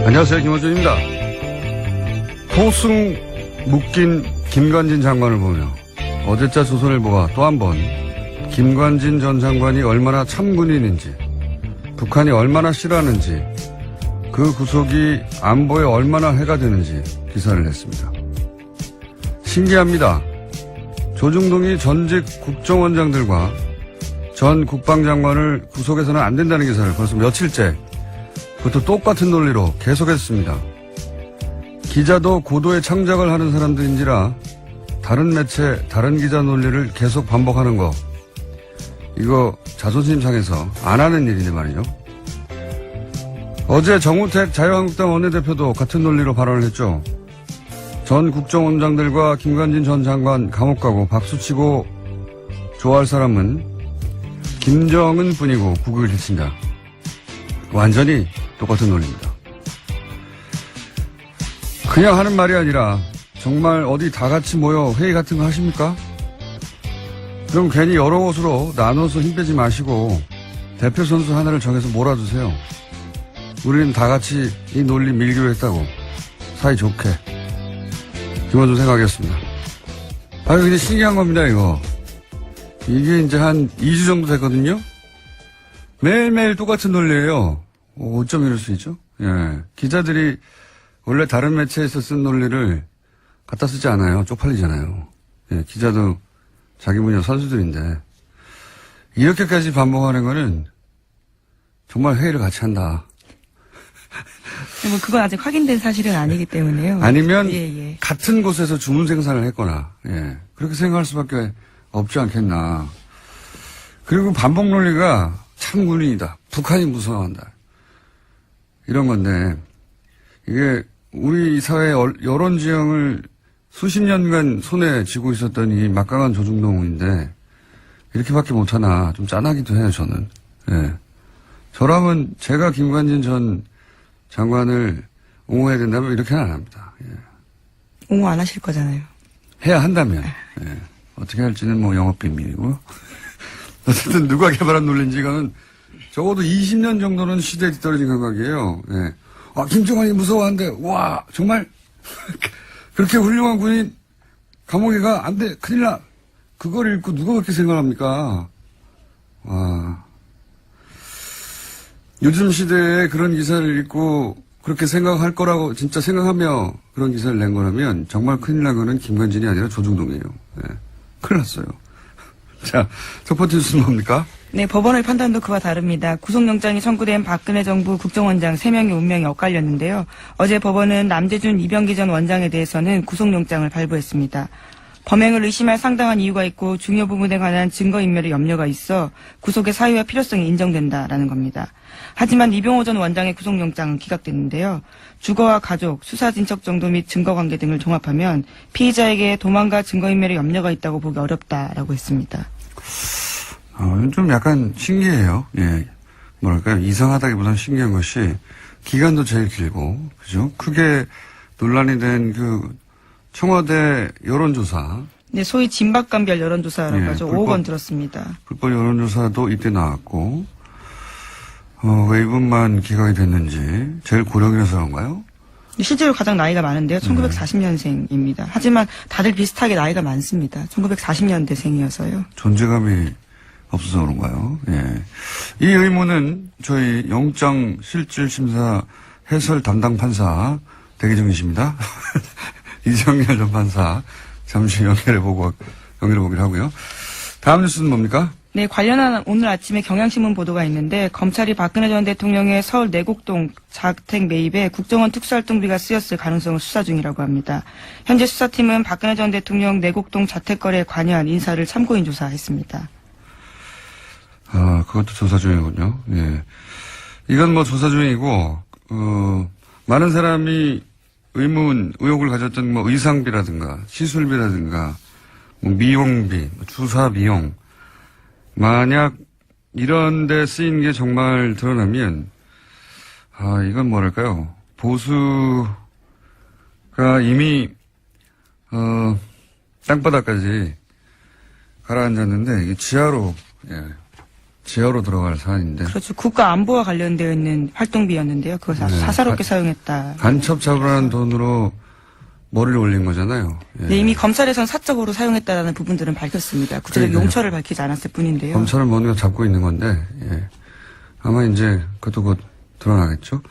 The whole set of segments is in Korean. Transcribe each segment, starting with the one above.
안녕하세요. 김원준입니다. 포승 묶인 김관진 장관을 보며 어제자 조선일보가 또 한 번 김관진 전 장관이 얼마나 참군인인지, 북한이 얼마나 싫어하는지, 그 구속이 안보에 얼마나 해가 되는지 기사를 냈습니다. 신기합니다. 조중동이 전직 국정원장들과 전 국방장관을 구속해서는 안 된다는 기사를 벌써 며칠째 그것도 똑같은 논리로 계속했습니다. 기자도 고도의 창작을 하는 사람들인지라 다른 매체, 다른 기자 논리를 계속 반복하는 거, 이거 자존심 상해서 안 하는 일이네 말이죠. 어제 정우택 자유한국당 원내대표도 같은 논리로 발언을 했죠. 전 국정원장들과 김관진 전 장관 감옥 가고 박수치고 좋아할 사람은 김정은 뿐이고 국익을 해친다. 완전히 똑같은 논리입니다. 그냥 하는 말이 아니라 정말 어디 다 같이 모여 회의 같은 거 하십니까? 그럼 괜히 여러 곳으로 나눠서 힘 빼지 마시고 대표 선수 하나를 정해서 몰아주세요. 우리는 다 같이 이 논리 밀기로 했다고 사이좋게. 김원준 생각하겠습니다. 아유, 근데 신기한 겁니다, 이거. 이게 이제 한 2주 정도 됐거든요? 매일매일 똑같은 논리예요. 어쩜 이럴 수 있죠? 예. 기자들이 원래 다른 매체에서 쓴 논리를 갖다 쓰지 않아요. 쪽팔리잖아요. 예. 기자도 자기 분야 선수들인데. 이렇게까지 반복하는 거는 정말 회의를 같이 한다. 뭐 그건 아직 확인된 사실은 아니기 때문에요. 아니면 예. 같은 곳에서 주문 생산을 했거나, 예. 그렇게 생각할 수밖에 없지 않겠나. 그리고 반복 논리가 참군인이다. 북한이 무서워한다. 이런 건데, 이게 우리 사회의 여론 지형을 수십 년간 손에 쥐고 있었던 이 막강한 조중동인데, 이렇게밖에 못하나 좀 짠하기도 해요, 저는. 예. 저라면 제가 김관진 전 장관을 옹호해야 된다면 이렇게는 안 합니다. 예. 옹호 안 하실 거잖아요. 해야 한다면. 예. 어떻게 할지는 뭐 영업비밀이고요. 어쨌든 누가 개발한 논리인지 이거는 적어도 20년 정도는 시대에 뒤떨어진 감각이에요. 예. 아, 김정은이 무서워한데, 와, 정말, 그렇게 훌륭한 군인 감옥에 가, 안 돼, 큰일 나. 그걸 읽고 누가 그렇게 생각합니까? 와. 요즘 시대에 그런 기사를 읽고 그렇게 생각할 거라고 진짜 생각하며 그런 기사를 낸 거라면 정말 큰일 난 거는 김관진이 아니라 조중동이에요. 예. 큰일 났어요. 자, 첫 번째 뉴스는 뭡니까? 네, 법원의 판단도 그와 다릅니다. 구속영장이 청구된 박근혜 정부 국정원장 3명의 운명이 엇갈렸는데요. 어제 법원은 남재준 이병기 전 원장에 대해서는 구속영장을 발부했습니다. 범행을 의심할 상당한 이유가 있고 중요 부분에 관한 증거인멸의 염려가 있어 구속의 사유와 필요성이 인정된다라는 겁니다. 하지만 이병호 전 원장의 구속영장은 기각됐는데요. 주거와 가족, 수사진척 정도 및 증거관계 등을 종합하면 피의자에게 도망가 증거인멸의 염려가 있다고 보기 어렵다라고 했습니다. 좀 약간 신기해요. 예. 뭐랄까요. 이상하다기보다는 신기한 것이 기간도 제일 길고, 그죠? 크게 논란이 된 청와대 여론조사. 네, 소위 진박감별 여론조사라고 하죠. 5억 원 들었습니다. 불법 여론조사도 이때 나왔고, 왜 이분만 기각이 됐는지 제일 고령이라서 그런가요? 실제로 가장 나이가 많은데요. 1940년생입니다. 하지만 다들 비슷하게 나이가 많습니다. 1940년대생이어서요. 존재감이 없어서 그런가요? 예. 이 의문은 저희 영장실질심사 해설 담당 판사 대기 중이십니다. 이정열 전 판사 잠시 연결해 보기로 하고요. 다음 뉴스는 뭡니까? 네, 관련한 오늘 아침에 경향신문 보도가 있는데 검찰이 박근혜 전 대통령의 서울 내곡동 자택 매입에 국정원 특수활동비가 쓰였을 가능성을 수사 중이라고 합니다. 현재 수사팀은 박근혜 전 대통령 내곡동 자택 거래에 관여한 인사를 참고인 조사했습니다. 아, 그것도 조사 중이군요. 예. 이건 뭐 조사 중이고, 많은 사람이 의혹을 가졌던 뭐 의상비라든가 시술비라든가 뭐 미용비, 주사 비용, 만약 이런 데 쓰인 게 정말 드러나면, 이건 뭐랄까요. 보수가 이미, 땅바닥까지 가라앉았는데, 이게 지하로, 예, 제어로 들어갈 사안인데. 그렇죠. 국가 안보와 관련되어 있는 활동비였는데요. 그걸 네. 사사롭게 사용했다. 간첩 잡으라는 돈으로 머리를 올린 거잖아요. 예. 네, 이미 검찰에선 사적으로 사용했다라는 부분들은 밝혔습니다. 구체적 그러니까요. 용처를 밝히지 않았을 뿐인데요. 검찰은 뭔가 잡고 있는 건데, 예. 아마 이제 그것도 곧 드러나겠죠.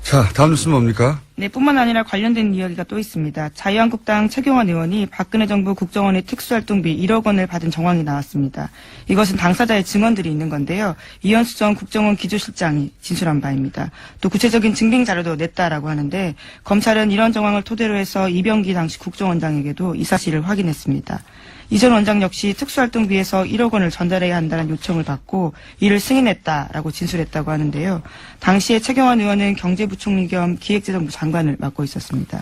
자, 다음 뉴스는 뭡니까? 네, 뿐만 아니라 관련된 이야기가 또 있습니다. 자유한국당 최경환 의원이 박근혜 정부 국정원의 특수활동비 1억 원을 받은 정황이 나왔습니다. 이것은 당사자의 증언들이 있는 건데요. 이현수 전 국정원 기조실장이 진술한 바입니다. 또 구체적인 증빙 자료도 냈다라고 하는데 검찰은 이런 정황을 토대로 해서 이병기 당시 국정원장에게도 이 사실을 확인했습니다. 이 전 원장 역시 특수활동비에서 1억 원을 전달해야 한다는 요청을 받고 이를 승인했다라고 진술했다고 하는데요. 당시에 최경환 의원은 경제부총리 겸 기획재정부 장관을 맡고 있었습니다.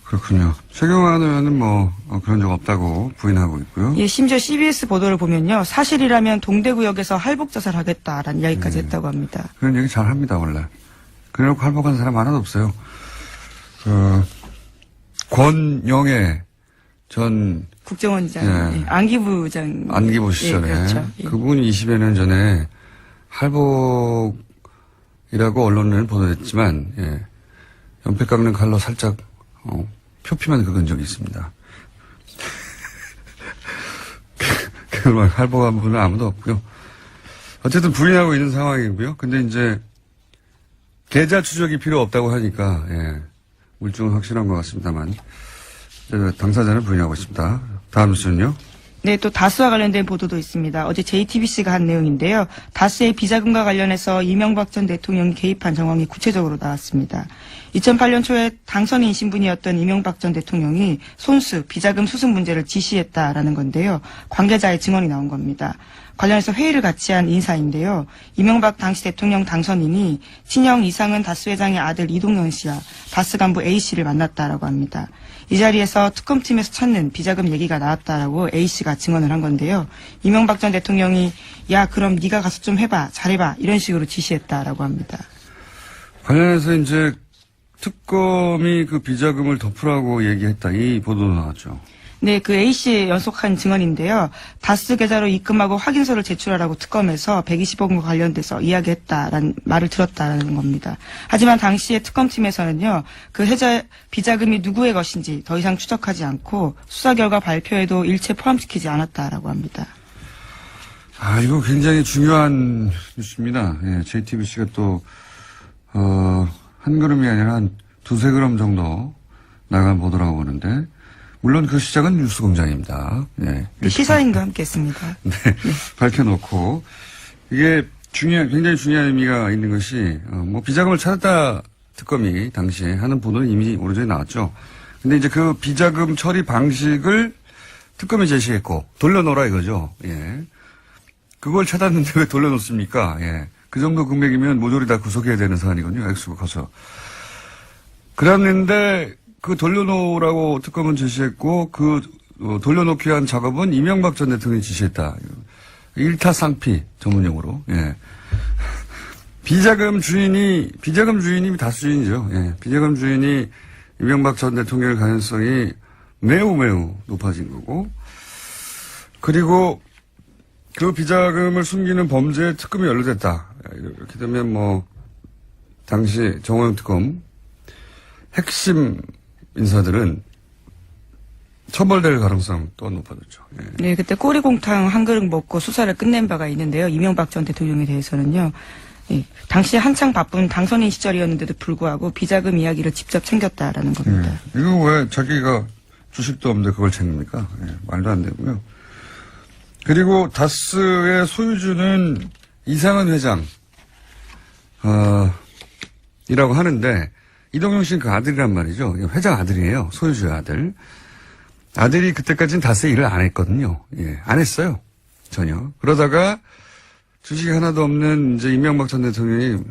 그렇군요. 최경환 의원은 그런 적 없다고 부인하고 있고요. 예, 심지어 CBS 보도를 보면요. 사실이라면 동대구역에서 할복자살 하겠다라는 이야기까지 했다고 합니다. 그런 얘기 잘 합니다, 원래. 그래놓고 할복한 사람 하나도 없어요. 권영애 전 국정원장, 예. 예, 안기부장. 안기부 시절에. 예, 그렇죠. 예. 그분이 20여 년 전에 할복이라고 언론을 보도했지만, 예. 연필 깎는 칼로 살짝, 표피만 긁은 적이 있습니다. 그걸 할복한 분은 아무도 없고요. 어쨌든 부인하고 있는 상황이고요. 근데 이제, 계좌 추적이 필요 없다고 하니까, 예. 물증은 확실한 것 같습니다만, 당사자는 부인하고 있습니다. 다음 뉴스는요? 네, 또 다스와 관련된 보도도 있습니다. 어제 JTBC가 한 내용인데요. 다스의 비자금과 관련해서 이명박 전 대통령이 개입한 정황이 구체적으로 나왔습니다. 2008년 초에 당선인 신분이었던 이명박 전 대통령이 손수, 비자금 수습 문제를 지시했다라는 건데요. 관계자의 증언이 나온 겁니다. 관련해서 회의를 같이 한 인사인데요. 이명박 당시 대통령 당선인이 친형 이상은 다스 회장의 아들 이동현 씨와 다스 간부 A 씨를 만났다라고 합니다. 이 자리에서 특검팀에서 찾는 비자금 얘기가 나왔다라고 A 씨가 증언을 한 건데요. 이명박 전 대통령이 야 그럼 네가 가서 좀 해봐, 잘해봐 이런 식으로 지시했다라고 합니다. 관련해서 이제 특검이 그 비자금을 덮으라고 얘기했다. 이 보도도 나왔죠. 네, 그 A씨의 연속한 증언인데요. 다스 계좌로 입금하고 확인서를 제출하라고 특검에서 120억 원과 관련돼서 이야기했다라는 말을 들었다는 겁니다. 하지만 당시에 특검팀에서는요. 그 해자 비자금이 누구의 것인지 더 이상 추적하지 않고 수사 결과 발표에도 일체 포함시키지 않았다라고 합니다. 아, 이거 굉장히 중요한 뉴스입니다. 예, JTBC가 또, 한 걸음이 아니라 한 두세 걸음 정도 나간 보도라고 보는데, 물론 그 시작은 뉴스공장입니다. 네. 시사인과 함께 했습니다. 네. 밝혀놓고, 이게 굉장히 중요한 의미가 있는 것이, 비자금을 찾았다 특검이 당시에 하는 보도는 이미 오래전에 나왔죠. 근데 이제 그 비자금 처리 방식을 특검이 제시했고, 돌려놓으라 이거죠. 예. 그걸 찾았는데 왜 돌려놓습니까? 예. 그 정도 금액이면 모조리 다 구속해야 되는 사안이거든요. 액수가 커서. 그랬는데, 그 돌려놓으라고 특검은 제시했고, 돌려놓기 위한 작업은 이명박 전 대통령이 지시했다. 일타쌍피 전문용어로. 예. 비자금 주인이 다수주인이죠. 예. 비자금 주인이 이명박 전 대통령의 가능성이 매우 매우 높아진 거고, 그리고 그 비자금을 숨기는 범죄에 특검이 연루됐다. 이렇게 되면 당시 정호영 특검 핵심 인사들은 처벌될 가능성 또한 높아졌죠. 예. 네, 그때 꼬리곰탕 한 그릇 먹고 수사를 끝낸 바가 있는데요. 이명박 전 대통령에 대해서는요. 예, 당시 한창 바쁜 당선인 시절이었는데도 불구하고 비자금 이야기를 직접 챙겼다라는 겁니다. 예. 이거 왜 자기가 주식도 없는데 그걸 챙깁니까? 예, 말도 안 되고요. 그리고 다스의 소유주는 이상은 회장 이라고 하는데 이동영 씨는 그 아들이란 말이죠. 회장 아들이에요. 소유주의 아들. 아들이 그때까지는 다스에 일을 안 했거든요. 예, 안 했어요. 전혀. 그러다가 주식이 하나도 없는 이제 이명박 전 대통령이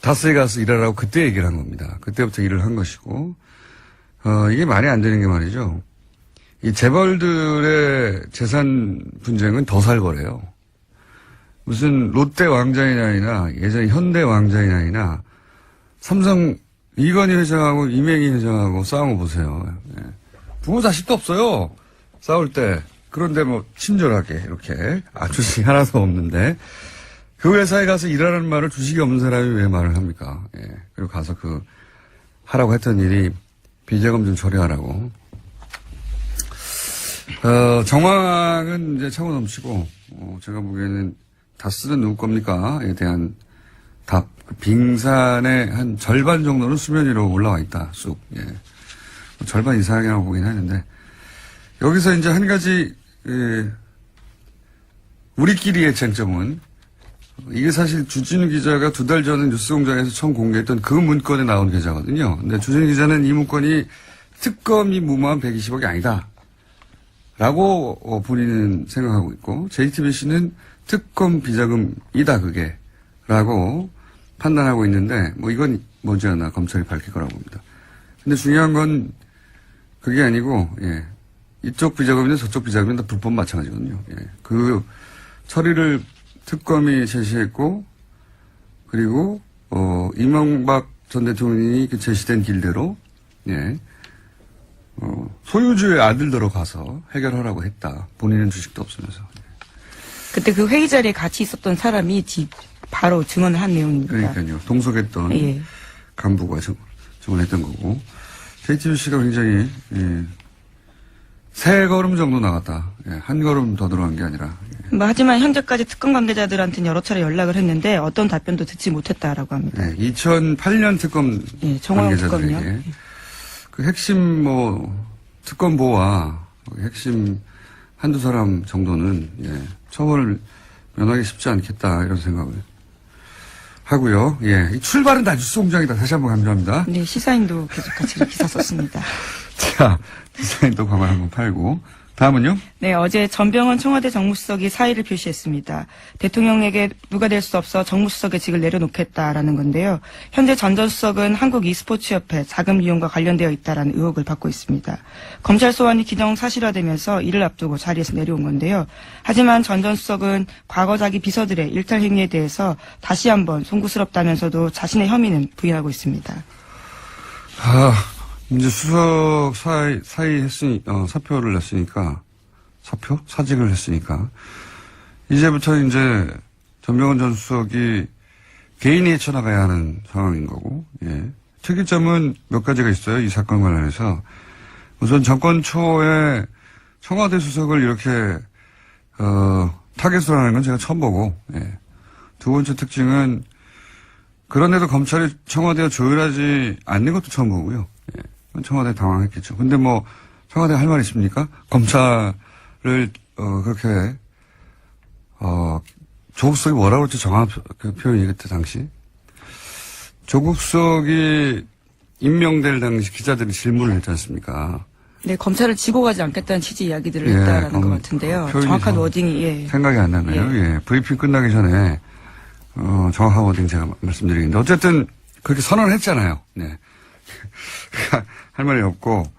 다스에 가서 일하라고 그때 얘기를 한 겁니다. 그때부터 일을 한 것이고, 이게 말이 안 되는 게 말이죠. 이 재벌들의 재산 분쟁은 더 살벌해요. 무슨 롯데 왕자의 나이나 예전 현대 왕자의 나이나 삼성 이건희 회장하고 이맹희 회장하고 싸운 거 보세요. 예. 부모 자식도 없어요. 싸울 때. 그런데 뭐 친절하게 이렇게 주식이 하나도 없는데 그 회사에 가서 일하라는 말을 주식이 없는 사람이 왜 말을 합니까? 예. 그리고 가서 하라고 했던 일이 비자금 좀 처리하라고. 정황은 이제 차고 넘치고, 제가 보기에는 다스는 누구 겁니까?에 대한 답. 빙산의 한 절반 정도는 수면 위로 올라와 있다, 쑥. 예. 절반 이상이라고 보긴 하는데, 여기서 이제 한 가지, 우리끼리의 쟁점은, 이게 사실 주진우 기자가 2달 전에 뉴스공장에서 처음 공개했던 그 문건에 나온 계좌거든요. 근데 주진우 기자는 이 문건이 특검이 무모한 120억이 아니다. 라고 본인은 생각하고 있고, JTBC는 특검 비자금이다, 그게. 라고 판단하고 있는데, 이건 머지않아 검찰이 밝힐 거라고 봅니다. 근데 중요한 건 그게 아니고, 예. 이쪽 비자금이나 저쪽 비자금은 다 불법 마찬가지거든요. 예. 그 처리를 특검이 제시했고, 그리고, 이명박 전 대통령이 제시된 길대로, 예. 소유주의 아들들로 가서 해결하라고 했다. 본인은 주식도 없으면서. 그때 그 회의 자리에 같이 있었던 사람이 바로 증언을 한 내용입니다. 그러니까요. 동석했던 예. 간부가 증언했던 거고. JTBC가 굉장히, 예. 3걸음 정도 나갔다. 예. 한 걸음 더 들어간 게 아니라. 예. 하지만 현재까지 특검 관계자들한테는 여러 차례 연락을 했는데 어떤 답변도 듣지 못했다라고 합니다. 예. 2008년 특검 예, 정호영 관계자들에게 특검이요. 그 핵심 특검보와 핵심 한두 사람 정도는 예, 처벌을 면하기 쉽지 않겠다 이런 생각을 하고요. 예, 이 출발은 다 뉴스공장이다. 다시 한번 강조합니다. 네, 시사인도 계속 같이 기사 썼습니다. 자, 시사인도 가만 한번 팔고 다음은요? 네, 어제 전병헌 청와대 정무수석이 사의를 표시했습니다. 대통령에게 누가 될 수 없어 정무수석의 직을 내려놓겠다라는 건데요. 현재 전 전 수석은 한국 e스포츠협회 자금 이용과 관련되어 있다라는 의혹을 받고 있습니다. 검찰 소환이 기정사실화되면서 이를 앞두고 자리에서 내려온 건데요. 하지만 전 전 수석은 과거 자기 비서들의 일탈 행위에 대해서 다시 한번 송구스럽다면서도 자신의 혐의는 부인하고 있습니다. 이제 수석 사표를 냈으니까, 사직을 했으니까, 이제부터 이제 전병헌 전 수석이 개인이 헤쳐나가야 하는 상황인 거고, 예. 특이점은 몇 가지가 있어요. 이 사건 관련해서. 우선 정권 초에 청와대 수석을 이렇게, 타겟으로 하는 건 제가 처음 보고, 예. 두 번째 특징은, 그런데도 검찰이 청와대와 조율하지 않는 것도 처음 보고요. 예. 청와대 당황했겠죠. 근데 청와대 할 말 있습니까? 검찰을, 그렇게, 조국 수석이 뭐라고 했지? 정확한 표현이 그때 당시. 조국 수석이 임명될 당시 기자들이 질문을 했지 않습니까? 네, 검찰을 지고 가지 않겠다는 취지 이야기들을 했다라는 것 같은데요. 정확한 워딩이, 예. 생각이 안 나네요. 예. 브리핑 끝나기 전에, 정확한 워딩 제가 말씀드리겠는데. 어쨌든, 그렇게 선언을 했잖아요. 네. 할 말이 없고,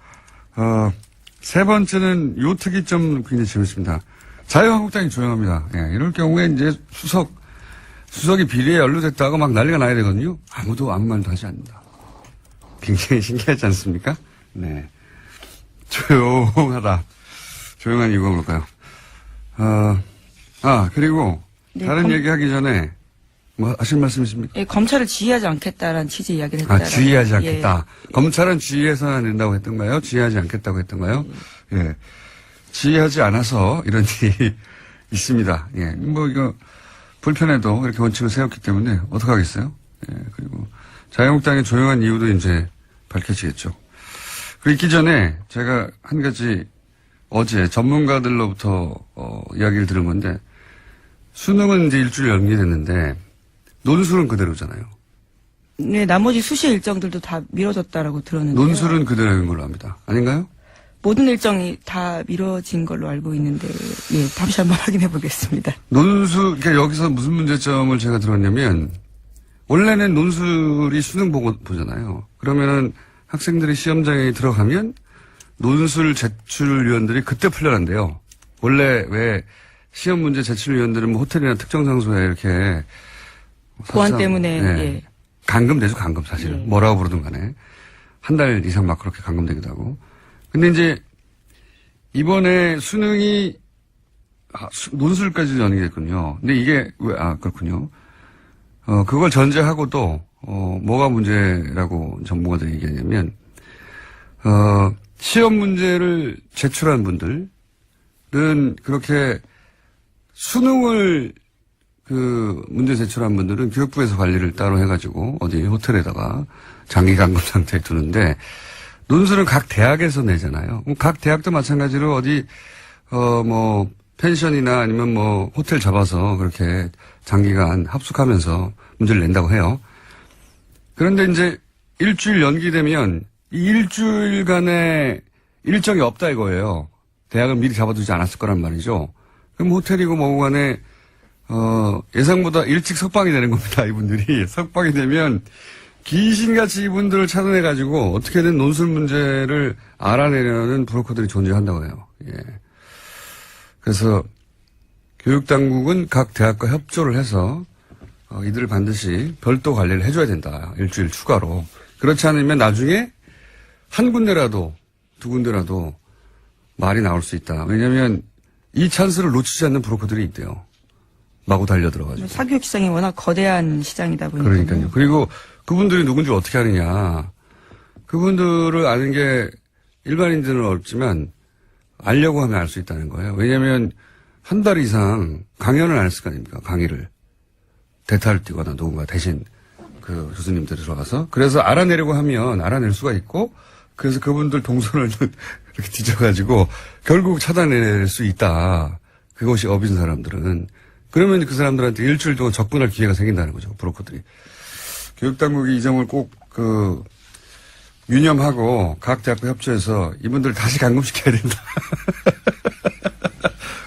세 번째는 요 특이점 굉장히 재밌습니다. 자유한국당이 조용합니다. 예, 이럴 경우에 이제 수석이 비리에 연루됐다고 막 난리가 나야 되거든요. 아무도 아무 말도 하지 않는다. 굉장히 신기하지 않습니까? 네. 조용하다. 조용한 이유가 뭘까요? 그리고 네, 다른 얘기 하기 전에 하실 말씀 있습니까? 예, 검찰을 지휘하지 않겠다라는 취지 이야기를 했다. 지휘하지 않겠다. 예. 검찰은 지휘해서는 안 된다고 했던가요? 지휘하지 않겠다고 했던가요? 예. 지휘하지 않아서 이런 일이 있습니다. 예. 이거 불편해도 이렇게 원칙을 세웠기 때문에 어떡하겠어요? 예. 그리고 자유한국당의 조용한 이유도 이제 밝혀지겠죠. 그 있기 전에 제가 한 가지 어제 전문가들로부터 이야기를 들은 건데 수능은 이제 일주일 연기됐는데 논술은 그대로잖아요. 네, 나머지 수시 일정들도 다 미뤄졌다라고 들었는데요. 논술은 그대로인 걸로 압니다. 아닌가요? 모든 일정이 다 미뤄진 걸로 알고 있는데, 예, 다시 한번 확인해 보겠습니다. 그러니까 여기서 무슨 문제점을 제가 들었냐면, 원래는 논술이 수능 보잖아요. 그러면은 학생들이 시험장에 들어가면 논술 제출위원들이 그때 풀려난대요. 원래 왜 시험 문제 제출위원들은 호텔이나 특정 장소에 이렇게 보안 때문에, 네. 예. 감금되죠, 감금 사실은. 예. 뭐라고 부르든 간에. 한 달 이상 막 그렇게 감금되기도 하고. 근데 이제 이번에 수능이 논술까지 연기했군요. 근데 이게 그렇군요. 그걸 전제하고도 뭐가 문제라고 전문가들이 얘기하냐면 시험 문제를 제출한 분들은 그렇게 수능을 문제 제출한 분들은 교육부에서 관리를 따로 해가지고 어디 호텔에다가 장기 감금 상태에 두는데 논술은 각 대학에서 내잖아요. 그럼 각 대학도 마찬가지로 어디 뭐 펜션이나 아니면 뭐 호텔 잡아서 그렇게 장기간 합숙하면서 문제를 낸다고 해요. 그런데 이제 일주일 연기되면 이 일주일간의 일정이 없다 이거예요. 대학을 미리 잡아두지 않았을 거란 말이죠. 그럼 호텔이고 뭐고 간에 예상보다 일찍 석방이 되는 겁니다. 이분들이 석방이 되면 귀신같이 이분들을 찾아내가지고 어떻게든 논술 문제를 알아내려는 브로커들이 존재한다고 해요. 예. 그래서 교육당국은 각 대학과 협조를 해서 이들을 반드시 별도 관리를 해줘야 된다. 일주일 추가로. 그렇지 않으면 나중에 한 군데라도 두 군데라도 말이 나올 수 있다. 왜냐하면 이 찬스를 놓치지 않는 브로커들이 있대요. 마구 달려들어가지고. 사교육 시장이 워낙 거대한 시장이다 보니까. 그러니까요. 그리고 그분들이 누군지 어떻게 아느냐. 그분들을 아는 게 일반인들은 어렵지만 알려고 하면 알 수 있다는 거예요. 왜냐하면 한 달 이상 강연을 안 했을 거 아닙니까? 강의를. 대타를 띄거나 누군가 대신 그 교수님들이 들어가서. 그래서 알아내려고 하면 알아낼 수가 있고 그래서 그분들 동선을 이렇게 뒤져가지고 결국 찾아낼 수 있다. 그것이 업인 사람들은. 그러면 그 사람들한테 일주일 동안 접근할 기회가 생긴다는 거죠. 브로커들이. 교육당국이 이 점을 꼭 유념하고 각 대학과 협조해서 이분들 다시 감금시켜야 된다.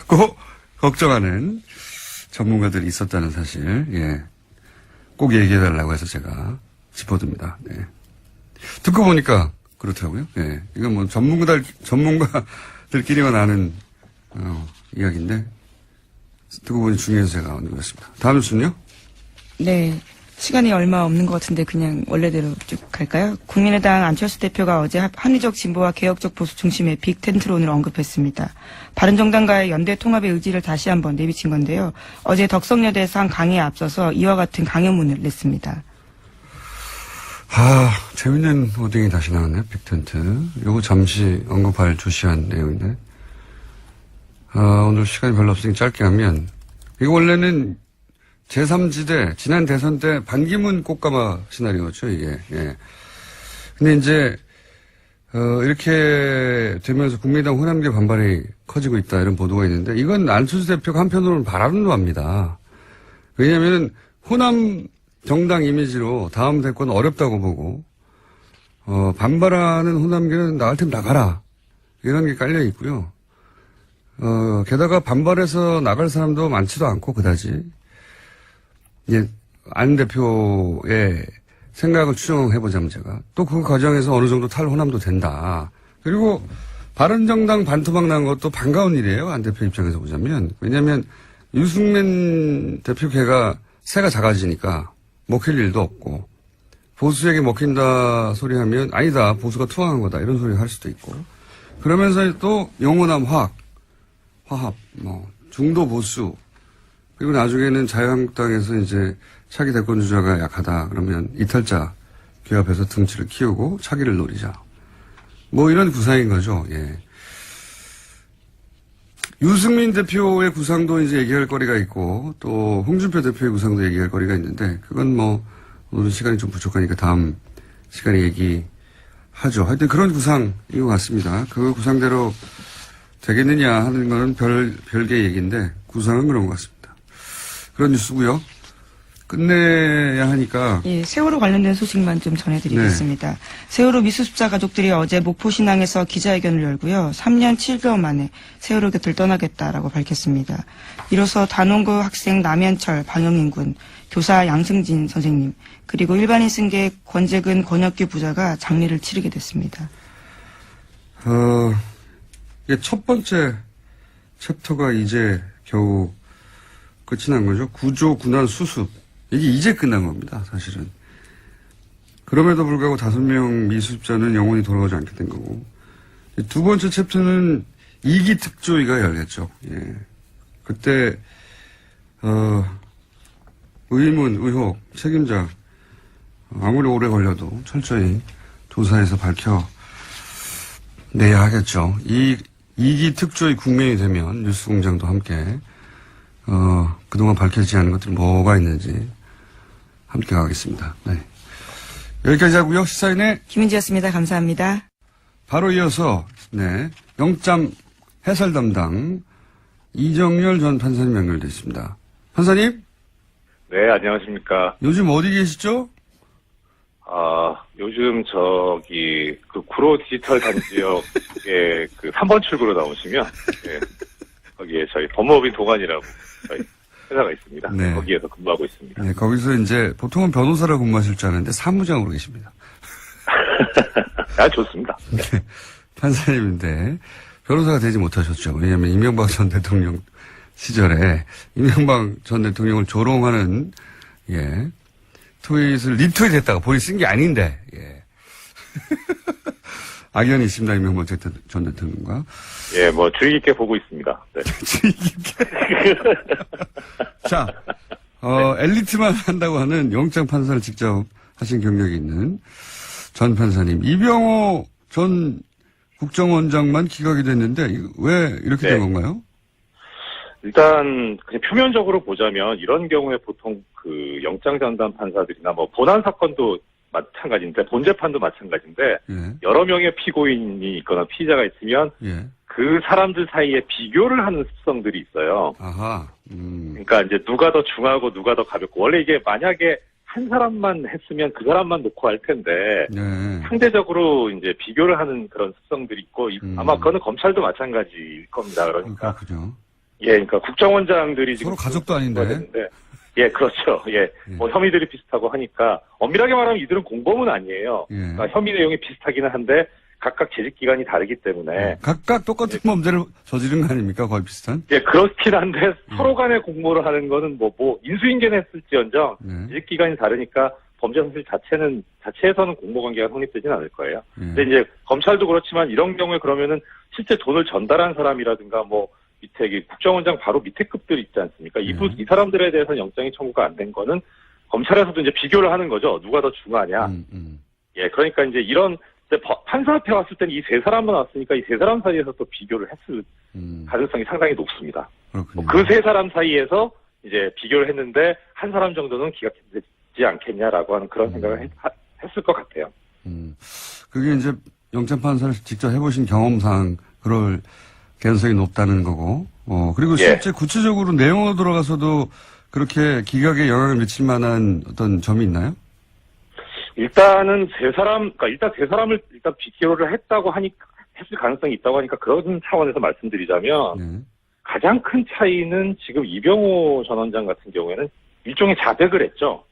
꼭 걱정하는 전문가들이 있었다는 사실, 예. 꼭 얘기해달라고 해서 제가 짚어둡니다. 네. 듣고 보니까 그렇더라고요. 예. 이건 뭐 전문가들끼리만 아는, 이야기인데, 듣고 보니 중요해서 제가 언급했습니다. 다음 뉴스는요? 네. 시간이 얼마 없는 것 같은데 그냥 원래대로 쭉 갈까요? 국민의당 안철수 대표가 어제 합리적 진보와 개혁적 보수 중심의 빅텐트론을 언급했습니다. 바른정당과의 연대 통합의 의지를 다시 한번 내비친 건데요. 어제 덕성여대에서 한 강의에 앞서서 이와 같은 강연문을 냈습니다. 재밌는 워딩이 다시 나왔네요. 빅텐트. 요거 잠시 언급할 주시한 내용인데. 오늘 시간이 별로 없으니 짧게 하면, 이거 원래는 제3지대, 지난 대선 때 반기문 꽃가마 시나리오죠, 이게. 예. 근데 이제, 이렇게 되면서 국민의당 호남계 반발이 커지고 있다, 이런 보도가 있는데, 이건 안철수 대표가 한편으로는 바라는 바입니다. 왜냐하면, 호남 정당 이미지로 다음 대권 어렵다고 보고, 반발하는 호남계는 나갈 땐 나가라. 이런 게 깔려 있고요. 게다가 반발해서 나갈 사람도 많지도 않고, 그다지. 예, 안 대표의 생각을 추정해보자면 제가. 또 그 과정에서 어느 정도 탈호남도 된다. 그리고 바른정당 반토막 난 것도 반가운 일이에요. 안 대표 입장에서 보자면. 왜냐면 유승민 대표 걔가 새가 작아지니까 먹힐 일도 없고 보수에게 먹힌다 소리 하면 아니다. 보수가 투항한 거다. 이런 소리 할 수도 있고. 그러면서 또 영호남 화합, 중도 보수. 그리고 나중에는 자유한국당에서 이제 차기 대권 주자가 약하다. 그러면 이탈자 기업에서 등치를 키우고 차기를 노리자. 이런 구상인 거죠. 예. 유승민 대표의 구상도 이제 얘기할 거리가 있고 또 홍준표 대표의 구상도 얘기할 거리가 있는데 그건 오늘은 시간이 좀 부족하니까 다음 시간에 얘기하죠. 하여튼 그런 구상인 것 같습니다. 그 구상대로 되겠느냐 하는 건 별개의 얘기인데 구상은 그런 것 같습니다. 그런 뉴스고요. 끝내야 하니까. 예, 세월호 관련된 소식만 좀 전해드리겠습니다. 네. 세월호 미수습자 가족들이 어제 목포신항에서 기자회견을 열고요. 3년 7개월 만에 세월호 곁을 떠나겠다라고 밝혔습니다. 이로써 단원고 학생 남현철, 방영민 군, 교사 양승진 선생님, 그리고 일반인 승객 권재근, 권혁규 부자가 장례를 치르게 됐습니다. 이게 첫 번째 챕터가 이제 겨우 끝이 난 거죠. 구조, 군안, 수습. 이게 이제 끝난 겁니다, 사실은. 그럼에도 불구하고 5명 미수습자는 영원히 돌아오지 않게 된 거고. 두 번째 챕터는 2기 특조위가 열렸죠. 예. 그때 의문, 의혹, 책임자 아무리 오래 걸려도 철저히 조사해서 밝혀내야 하겠죠. 이기 특조위 국면이 되면 뉴스공장도 함께 그동안 밝혀지지 않은 것들이 뭐가 있는지 함께 가겠습니다. 네. 여기까지 하고요. 시사인의 김은지였습니다. 감사합니다. 바로 이어서 영장 해설 담당 이정열 전 판사님 연결되어 있습니다. 판사님? 네, 안녕하십니까. 요즘 어디 계시죠? 요즘 구로 디지털 단지역에 3번 출구로 나오시면, 거기에 저희 법무법인 동안이라고 저희 회사가 있습니다. 네. 거기에서 근무하고 있습니다. 네, 거기서 이제 보통은 변호사라고 근무하실 줄 아는데 사무장으로 계십니다. 좋습니다. 네, 판사님인데 변호사가 되지 못하셨죠. 왜냐하면 이명박 전 대통령 시절에 이명박 전 대통령을 조롱하는 트윗을 리트윗했다가 본인이 쓴 게 아닌데 악연이 있습니다. 이명박 전 대통령과. 주의 깊게 보고 있습니다. 네. 주의 깊게. 자, 엘리트만 한다고 하는 영장 판사를 직접 하신 경력이 있는 전 판사님. 이병호 전 국정원장만 기각이 됐는데 왜 이렇게 된 건가요? 일단 그냥 표면적으로 보자면 이런 경우에 보통 영장 전담 판사들이나 본안 사건도 마찬가지인데 본 재판도 마찬가지인데 여러 명의 피고인이 있거나 피의자가 있으면 그 사람들 사이에 비교를 하는 습성들이 있어요. 아하. 그러니까 이제 누가 더 중하고 누가 더 가볍고 원래 이게 만약에 한 사람만 했으면 그 사람만 놓고 할 텐데 상대적으로 이제 비교를 하는 그런 습성들이 있고 아마 그거는 검찰도 마찬가지일 겁니다. 그러니까 그렇군요. 그러니까 국정원장들이 지금 서로 가족도 아닌데. 그렇죠. 혐의들이 비슷하고 하니까 엄밀하게 말하면 이들은 공범은 아니에요. 그러니까 혐의 내용이 비슷하기는 한데 각각 재직 기간이 다르기 때문에 각각 똑같은 범죄를 저지른 거 아닙니까? 거의 비슷한? 그렇긴 한데 서로 간에 공모를 하는 거는 인수인계는 했을지언정 재직 기간이 다르니까 범죄 사실 자체에서는 공모관계가 성립되지는 않을 거예요. 근데 이제 검찰도 그렇지만 이런 경우에 그러면은 실제 돈을 전달한 사람이라든가 밑에 국정원장 바로 밑에 급들 있지 않습니까? 이 사람들에 대해서는 영장이 청구가 안 된 거는 검찰에서도 이제 비교를 하는 거죠. 누가 더 중하냐. 그러니까 이제 이런 판사 앞에 왔을 때는 이 세 사람만 왔으니까 이 세 사람 사이에서 또 비교를 했을 가능성이 상당히 높습니다. 그 세 사람 사이에서 이제 비교를 했는데 한 사람 정도는 기각되지 않겠냐라고 하는 그런 생각을 했을 것 같아요. 그게 이제 영장 판사를 직접 해보신 경험상 그럴 개연성이 높다는 거고, 그리고 실제 구체적으로 내용으로 들어가서도 그렇게 기각에 영향을 미칠 만한 어떤 점이 있나요? 일단은 세 사람을 비교를 했을 가능성이 있다고 하니까 그런 차원에서 말씀드리자면, 가장 큰 차이는 지금 이병호 전 원장 같은 경우에는 일종의 자백을 했죠.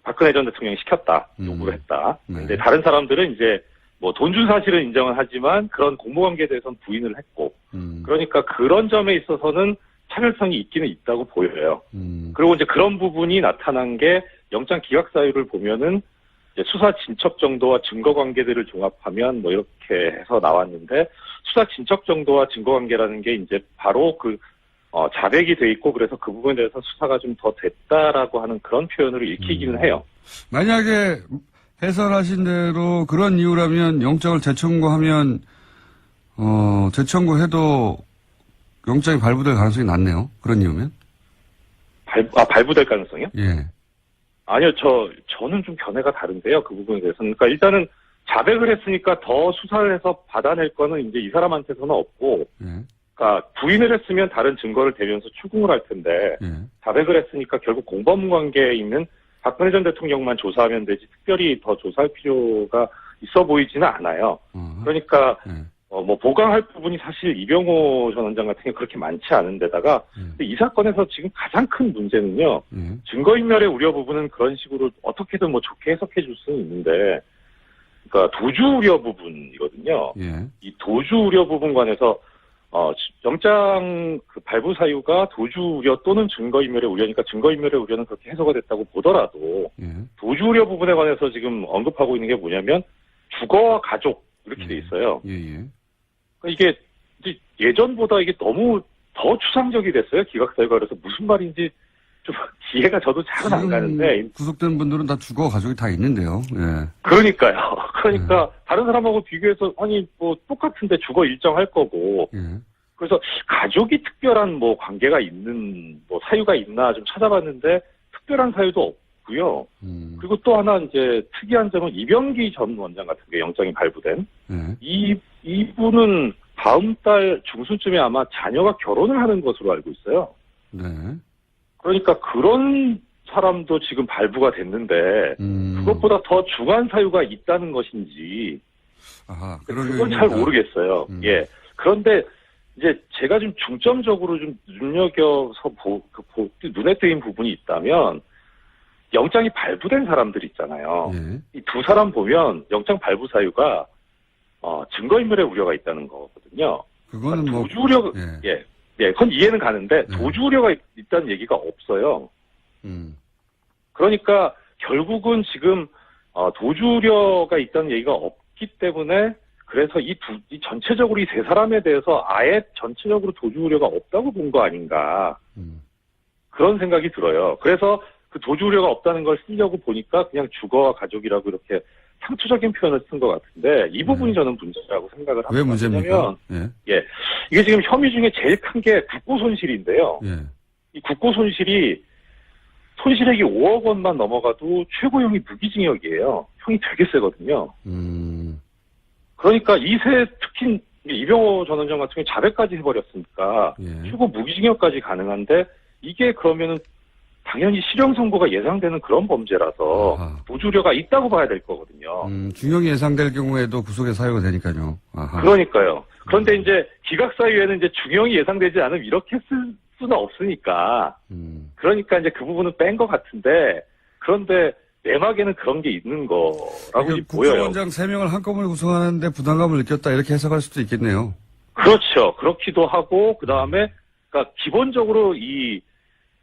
박근혜 전 대통령이 시켰다, 요구를 했다. 근데 다른 사람들은 이제 돈 준 사실은 인정은 하지만 그런 공모관계에 대해서는 부인을 했고 그러니까 그런 점에 있어서는 차별성이 있기는 있다고 보여요. 그리고 이제 그런 부분이 나타난 게 영장 기각 사유를 보면은 이제 수사 진척 정도와 증거 관계들을 종합하면 이렇게 해서 나왔는데 수사 진척 정도와 증거 관계라는 게 이제 바로 자백이 돼 있고 그래서 그 부분에 대해서 수사가 좀 더 됐다라고 하는 그런 표현으로 읽히기는 해요. 만약에 해설하신 대로 그런 이유라면 영장을 재청구하면 재청구해도 영장이 발부될 가능성이 낮네요. 그런 이유면? 발부될 가능성이요? 예. 아니요, 저는 좀 견해가 다른데요. 그 부분에 대해서는. 그러니까 일단은 자백을 했으니까 더 수사를 해서 받아낼 거는 이제 이 사람한테서는 없고, 그러니까 부인을 했으면 다른 증거를 대면서 추궁을 할 텐데, 자백을 했으니까 결국 공범 관계에 있는 박근혜 전 대통령만 조사하면 되지 특별히 더 조사할 필요가 있어 보이지는 않아요. 그러니까 보강할 부분이 사실 이병호 전 원장 같은 게 그렇게 많지 않은 데다가 이 사건에서 지금 가장 큰 문제는요. 증거인멸의 우려 부분은 그런 식으로 어떻게든 좋게 해석해 줄 수는 있는데 그러니까 도주 우려 부분이거든요. 이 도주 우려 부분 관해서 영장 발부 사유가 도주 우려 또는 증거인멸의 우려니까 증거인멸의 우려는 그렇게 해소가 됐다고 보더라도 도주 우려 부분에 관해서 지금 언급하고 있는 게 뭐냐면 주거와 가족 이렇게 돼 있어요. 그러니까 이게 예전보다 이게 너무 더 추상적이 됐어요. 기각사유가. 그래서 무슨 말인지 좀 이해가 저도 잘은 안 가는데. 구속된 분들은 다 주거 가족이 다 있는데요. 예. 그러니까요. 그러니까 다른 사람하고 비교해서 아니 뭐 똑같은데 주거 일정할 거고. 예. 그래서 가족이 특별한 뭐 관계가 있는 뭐 사유가 있나 좀 찾아봤는데 특별한 사유도 없고요. 그리고 또 하나 이제 특이한 점은 이병기 전 원장 같은 게 영장이 발부된 예. 이분은 다음 달 중순쯤에 아마 자녀가 결혼을 하는 것으로 알고 있어요. 네. 그러니까 그런 사람도 지금 발부가 됐는데 그것보다 더 중한 사유가 있다는 것인지 아하, 그건 잘 모르겠어요. 예. 그런데 이제 제가 좀 중점적으로 좀 눈여겨서 눈에 띄는 부분이 있다면 영장이 발부된 사람들 있잖아요. 예. 이 두 사람 보면 영장 발부 사유가 증거인멸의 우려가 있다는 거거든요. 그거는 그러니까 뭐 도주 우려 예, 그건 이해는 가는데 도주 우려가 있다는 얘기가 없어요. 그러니까 결국은 지금 도주 우려가 있다는 얘기가 없기 때문에 그래서 이 전체적으로 이 세 사람에 대해서 아예 전체적으로 도주 우려가 없다고 본 거 아닌가 그런 생각이 들어요. 그래서 그 도주 우려가 없다는 걸 쓰려고 보니까 그냥 주거와 가족이라고 이렇게 상투적인 표현을 쓴 것 같은데 이 부분이 저는 문제라고 생각을 합니다. 왜 문제입니까? 예, 이게 지금 혐의 중에 제일 큰 게 국고 손실인데요. 예. 이 국고 손실이 손실액이 5억 원만 넘어가도 최고형이 무기징역이에요. 형이 되게 세거든요. 그러니까 특히 이병호 전 원장 같은 경우 자백까지 해버렸으니까 최고 무기징역까지 가능한데 이게 그러면은 당연히 실형 선고가 예상되는 그런 범죄라서 도주우려가 있다고 봐야 될 거거든요. 중형이 예상될 경우에도 구속의 사유가 되니까요. 아하. 그러니까요. 그런데 이제 기각 사유에는 이제 중형이 예상되지 않으면 이렇게 쓸 수는 없으니까. 그러니까 이제 그 부분은 뺀 것 같은데 그런데 내막에는 그런 게 있는 거라고 보여요. 국정원장 3명을 한꺼번에 구성하는데 부담감을 느꼈다 이렇게 해석할 수도 있겠네요. 그렇죠. 그렇기도 하고 그다음에 그러니까 기본적으로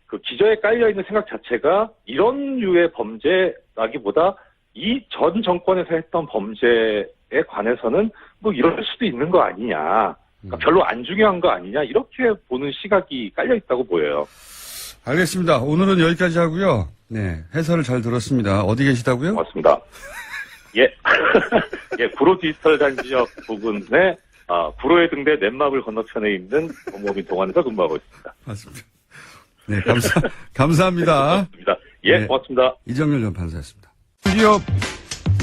그 기저에 깔려있는 생각 자체가 이런 류의 범죄라기보다 이 전 정권에서 했던 범죄에 관해서는 뭐 이럴 수도 있는 거 아니냐. 그러니까 별로 안 중요한 거 아니냐. 이렇게 보는 시각이 깔려있다고 보여요. 알겠습니다. 오늘은 여기까지 하고요. 네, 해설을 잘 들었습니다. 어디 계시다고요? 맞습니다. 예. 예, 구로 디지털 단지역 부근에 구로의 등대 넷마블 건너편에 있는 법무법인 동안에서 근무하고 있습니다. 맞습니다. 네, 감사합니다. 고맙습니다. 예, 네, 고맙습니다. 이정렬 전 판사였습니다. 기업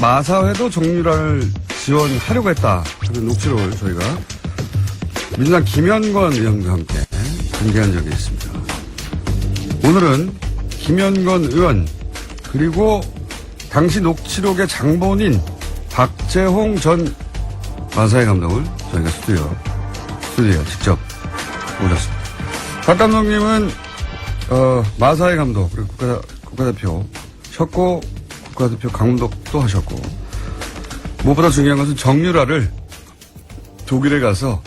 마사회도 정유라를 지원하려고 했다. 그런 녹취록을 저희가 민주당 김현권 의원과 함께 공개한 적이 있습니다. 오늘은 김현권 의원 그리고 당시 녹취록의 장본인 박재홍 전 마사회 감독을 저희가 스튜디오에 직접 모셨습니다. 박 감독님은 마사회 감독 그리고 국가대표셨고 국가대표 감독도 하셨고 무엇보다 중요한 것은 정유라를 독일에 가서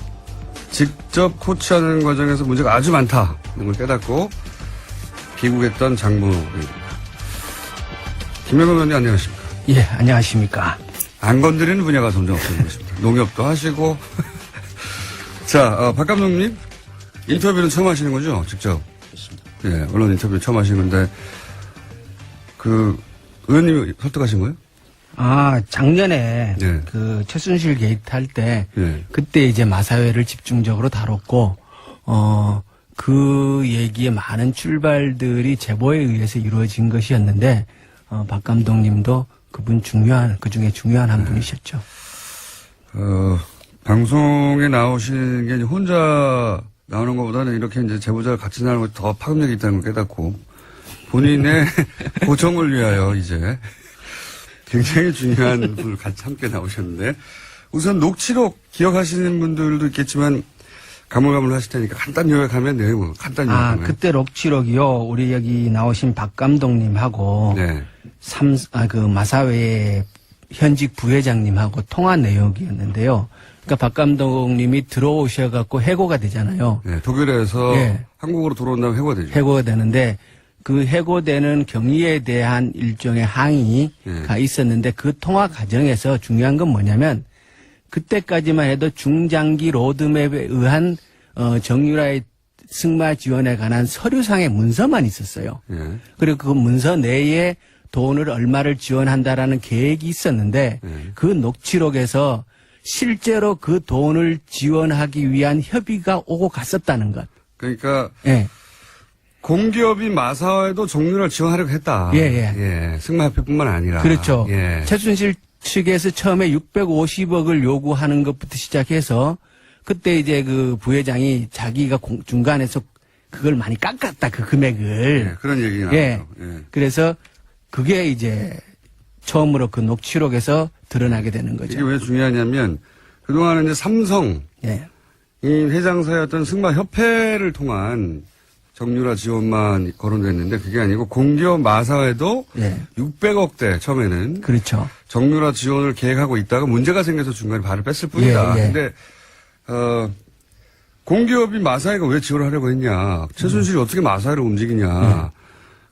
직접 코치하는 과정에서 문제가 아주 많다는 걸 깨닫고 귀국했던 장본인입니다. 김현권 의원님 안녕하십니까? 예, 안녕하십니까? 안 건드리는 분야가 점점 없어지고 있습니다. 농협도 하시고. 자, 박 감독님 인터뷰는 처음 하시는 거죠? 직접. 예, 언론 인터뷰 처음 하시는 건데 의원님이 설득하신 거예요? 작년에 네. 그 최순실 게이트 할 때 네. 그때 이제 마사회를 집중적으로 다뤘고 그 얘기의 많은 출발들이 제보에 의해서 이루어진 것이었는데 박 감독님도 그 중에 중요한 한 분이셨죠. 방송에 나오시는 게 이제 혼자 나오는 것보다는 이렇게 이제 제보자를 같이 나오는 게 더 파급력이 있다는 걸 깨닫고 본인의 고정을 위하여 이제 굉장히 중요한 분을 같이 함께 나오셨는데 우선 녹취록 기억하시는 분들도 있겠지만 가물가물 하실 테니까 간단히 요약하면 내용을 간단히 요약하면. 그때 녹취록이요. 우리 여기 나오신 박 감독님하고 네. 그 마사회 현직 부회장님하고 통화 내용이었는데요. 그러니까 박 감독님이 들어오셔갖고 해고가 되잖아요. 네, 독일에서 네. 한국으로 들어온 다음에 해고가 되죠. 해고가 되는데 그 해고되는 경위에 대한 일종의 항의가 있었는데 그 통화 과정에서 중요한 건 뭐냐면 그때까지만 해도 중장기 로드맵에 의한 정유라의 승마 지원에 관한 서류상의 문서만 있었어요. 예. 그리고 그 문서 내에 돈을 얼마를 지원한다라는 계획이 있었는데 그 녹취록에서 실제로 그 돈을 지원하기 위한 협의가 오고 갔었다는 것. 그러니까 예. 공기업인 마사회도 정유를 지원하려고 했다. 예. 승마협회뿐만 아니라. 그렇죠. 예. 최순실 측에서 처음에 650억을 요구하는 것부터 시작해서 그때 이제 그 부회장이 자기가 중간에서 그걸 많이 깎았다, 그 금액을. 예, 그런 얘기 나왔죠. 예. 예. 그래서 그게 이제 처음으로 그 녹취록에서 드러나게 되는 이게 거죠. 왜 중요하냐면 그동안은 이제 삼성 예. 이 회장사였던 승마협회를 통한 정유라 지원만 거론됐는데 그게 아니고 공기업 마사회도 예. 600억대 처음에는 그렇죠. 정유라 지원을 계획하고 있다가 문제가 생겨서 중간에 발을 뺐을 뿐이다. 예. 근데 공기업인 마사회가 왜 지원을 하려고 했냐. 최순실이 어떻게 마사회를 움직이냐.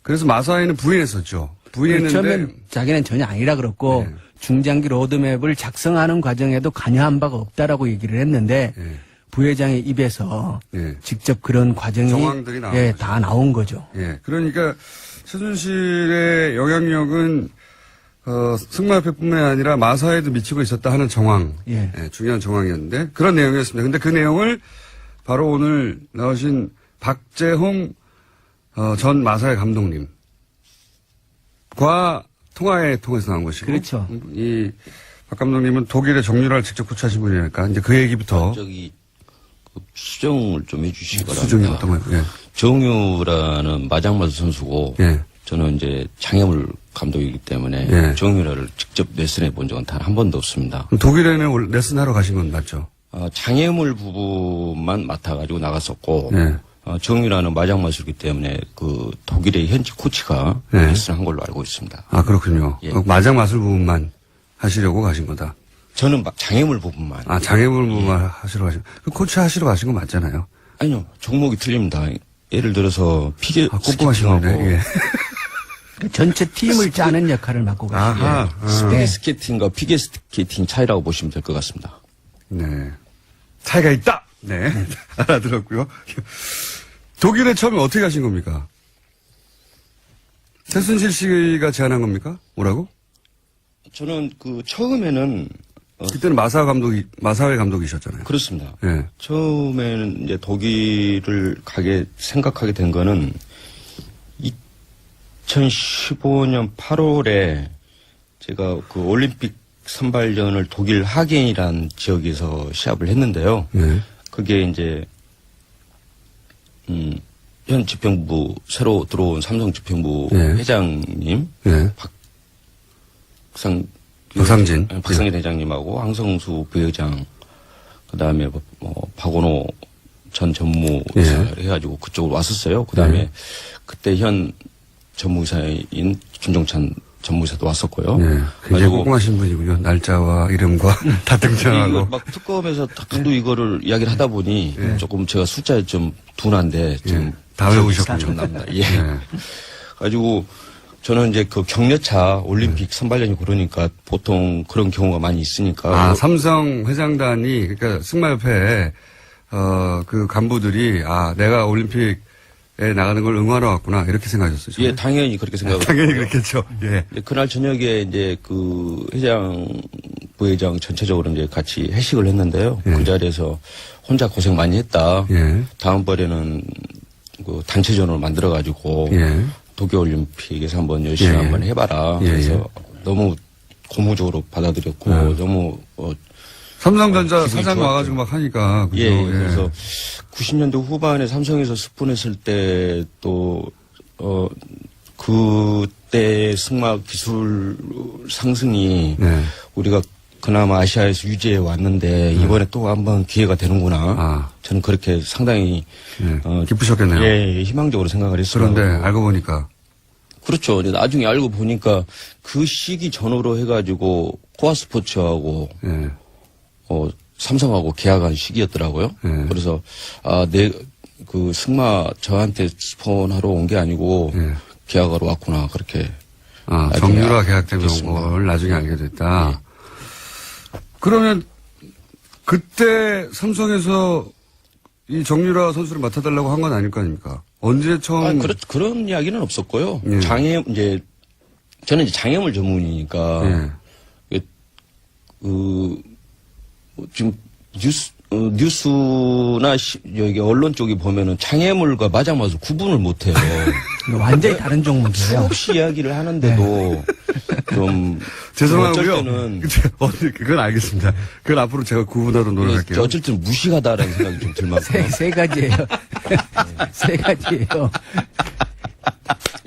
그래서 마사회는 부인했었죠. 부인했는데 처음엔 자기는 전혀 아니라 그랬고 네. 중장기 로드맵을 작성하는 과정에도 관여한 바가 없다라고 얘기를 했는데 예. 부회장의 입에서 예. 직접 그런 과정이 정황들이 나온 예, 거죠. 다 나온 거죠. 예. 그러니까 최순실의 영향력은 승마협회뿐만 아니라 마사회도 미치고 있었다 하는 정황. 예. 중요한 정황이었는데 그런 내용이었습니다. 근데 그 내용을 바로 오늘 나오신 박재홍 전 마사회 감독님과 통화에 통해서 나온 것이고. 그렇죠. 이 박 감독님은 독일의 정유라를 직접 코치하신 분이니까 이제 그 얘기부터. 저기 그 수정을 좀 해주시기 바랍니다. 수정이 어떤 거예요? 예. 정유라는 마장마수 선수고 예. 저는 이제 장애물 감독이기 때문에 예. 정유라를 직접 레슨해 본 적은 단 한 번도 없습니다. 그럼 독일에는 레슨하러 가신 건 맞죠? 장애물 부분만 맡아가지고 나갔었고 예. 정유라는 마장마수이기 때문에 그 독일의 현지 코치가 예. 레슨한 걸로 알고 있습니다. 아, 그렇군요. 예. 마장 마술 부분만 하시려고 가신 거다. 저는 장애물 부분만. 아, 장애물 부분만 하시러 가신 그 코치 하시러 가신 거 맞잖아요. 아니요, 종목이 틀립니다. 예를 들어서 피겨 아, 꼼꼼하신 거네. 예. 그 전체 팀을 짜는 역할을 맡고 계시죠. 아하. 스피드 스케이팅과 피겨 스케이팅 차이라고 보시면 될 것 같습니다. 네. 차이가 있다! 네. 알아들었고요. 독일에 처음에 어떻게 가신 겁니까? 최순실 씨가 제안한 겁니까? 뭐라고? 저는 그 처음에는 그때는 마사회 감독이셨잖아요. 그렇습니다. 예. 처음에는 이제 독일을 생각하게 된 거는 2015년 8월에 제가 그 올림픽 선발전을 독일 하겐이라는 지역에서 시합을 했는데요. 예. 그게 이제 현 집행부 새로 들어온 삼성 집행부 예. 회장님 예. 박상진 회장님하고 황성수 부회장 그다음에 박원호 전 전무이사를 해가지고 그쪽으로 왔었어요. 그다음에 그때 현 전무이사인 김종찬 전무이사도 왔었고요. 네. 굉장히 그래가지고 꼼꼼하신 분이군요. 날짜와 이름과 다 등장하고. 막 특검에서 하도 이거를 이야기를 하다 보니 조금 제가 숫자에 좀 둔한데 좀 다 외우셨군요. 납니다. 예. 가지고 저는 이제 그 격려차 올림픽 선발전이 그러니까 보통 그런 경우가 많이 있으니까. 아, 삼성 회장단이, 그러니까 승마협회, 그 간부들이, 내가 올림픽에 나가는 걸 응원하러 왔구나, 이렇게 생각하셨어요. 예, 당연히 그렇게 생각하고. 당연히 그렇겠죠. 예. 그날 저녁에 이제 그 부회장 전체적으로 이제 같이 회식을 했는데요. 예. 그 자리에서 혼자 고생 많이 했다. 예. 다음번에는 그 단체전을 만들어가지고. 예. 도쿄올림픽에서 한번 열심히 예. 한번 해봐라. 예. 그래서 너무 고무적으로 받아들였고 너무 삼성전자 기분이 사장 좋았죠. 와가지고 막 하니까. 그죠? 예, 그래서 90년대 후반에 삼성에서 스폰했을 때 또 그때 승마 기술 상승이 네. 우리가 그나마 아시아에서 유지해 왔는데 이번에 또 한번 기회가 되는구나. 저는 그렇게 상당히 기쁘셨겠네요. 예, 희망적으로 생각을 했어요. 그런데 알고 보니까. 그렇죠. 이제 나중에 알고 보니까 그 시기 전후로 해가지고 코아스포츠하고 예. 삼성하고 계약한 시기였더라고요. 예. 그래서 그 승마 저한테 스폰하러 온 게 아니고 예. 계약하러 왔구나 그렇게. 정유라 계약 때문에 온 됐습니다. 걸 나중에 알게 됐다. 그러면 그때 삼성에서 이 정유라 선수를 맡아달라고 한 건 아닐 거 아닙니까? 언제 처음. 그런 이야기는 없었고요. 예. 저는 이제 장애물 전문이니까. 예. 지금 뉴스나 여기 언론 쪽이 보면은 장애물과 마장맛을 구분을 못해요. 완전히 다른 종목이에요. 수없이 이야기를 하는데도 좀 죄송하고요. 어쩔 때는 그건 알겠습니다. 그건 앞으로 제가 구분하도록 노력할게요. 어쩔 때는 무식하다라는 생각이 좀 들만큼. 세 가지예요. 세 가지예요.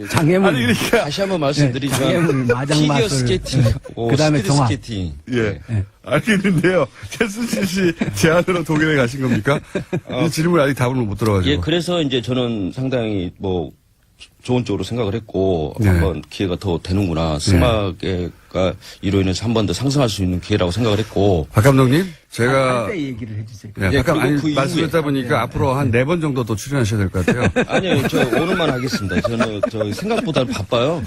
장애물. 아니, 그러니까. 다시 한번 말씀드리지만 장애물, 마장맛을. 피겨 스케이팅, 그다음에 스피드 종합. 스케이팅. 예. 알겠는데요. 최순실 씨 제안으로 독일에 가신 겁니까? 이 질문 아직 답을 못 들어가지고. 예, 그래서 이제 저는 상당히 좋은 쪽으로 생각을 했고, 네. 한번 기회가 더 되는구나. 승마계가 이로 인해서 한 번 더 상승할 수 있는 기회라고 생각을 했고. 박 감독님, 제가. 때 얘기를 해주세요. 예, 예, 박 감, 그리고 아니, 그 말씀드렸다 보니까 앞으로 한 4번 정도 더 출연하셔야 될 것 같아요. 아니요, 저 오늘만 하겠습니다. 저는 생각보다 바빠요.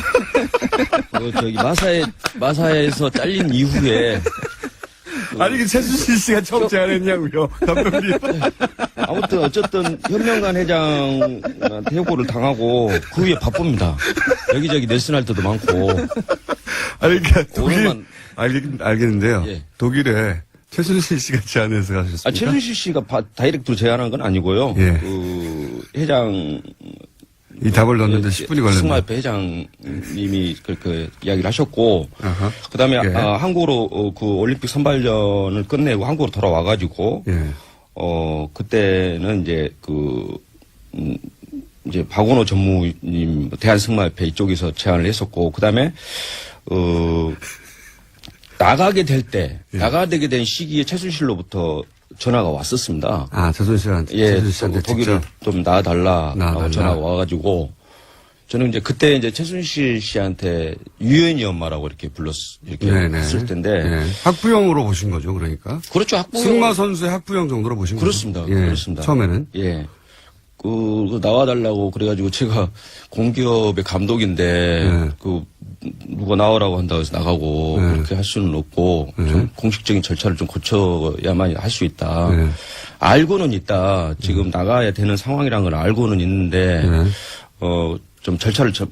저기 마사에서 잘린 이후에. 아니, 그 최순실 씨가 처음 제안했냐고요, 감독님. 아무튼 어쨌든 현명관 회장한테 해고를 당하고 그 위에 바쁩니다. 여기저기 nelson 할 때도 많고. 아니, 그러니까 독일, 오늘만. 알겠는데요. 예. 독일에 최순실 씨가 제안해서 가셨습니까? 최순실 씨가 다이렉트로 제안한 건 아니고요. 예. 그 회장 이 답을 넣는데 10분이 걸렸네요. 승마협회 회장님이 그렇게 이야기를 하셨고, 아하. 그다음에 예. 한국으로 그 올림픽 선발전을 끝내고 한국으로 돌아와가지고, 예. 그때는 이제 이제 박원호 전무님 대한승마협회 이쪽에서 제안을 했었고, 그다음에 나가게 되게 된 시기에 최순실로부터 전화가 왔었습니다. 아, 최순실한테. 예, 최순실 씨한테 독일을 직접. 좀 나와달라라고 나와달라. 전화가 와가지고, 저는 이제 그때 이제 최순실 씨한테 유연이 엄마라고 이렇게 이렇게 네네. 했을 텐데. 예. 학부형으로 보신 거죠, 그러니까. 그렇죠. 학부형. 승마 선수의 학부형 정도로 보신 그렇습니다. 거죠. 예. 그렇습니다. 처음에는. 예. 나와달라고 그래가지고 제가 공기업의 감독인데, 누가 나오라고 한다고 해서 나가고, 네. 그렇게 할 수는 없고, 좀 공식적인 절차를 좀 거쳐야만 할 수 있다. 네. 알고는 있다. 지금 나가야 되는 상황이라는 걸 알고는 있는데, 네. 좀 절차를 좀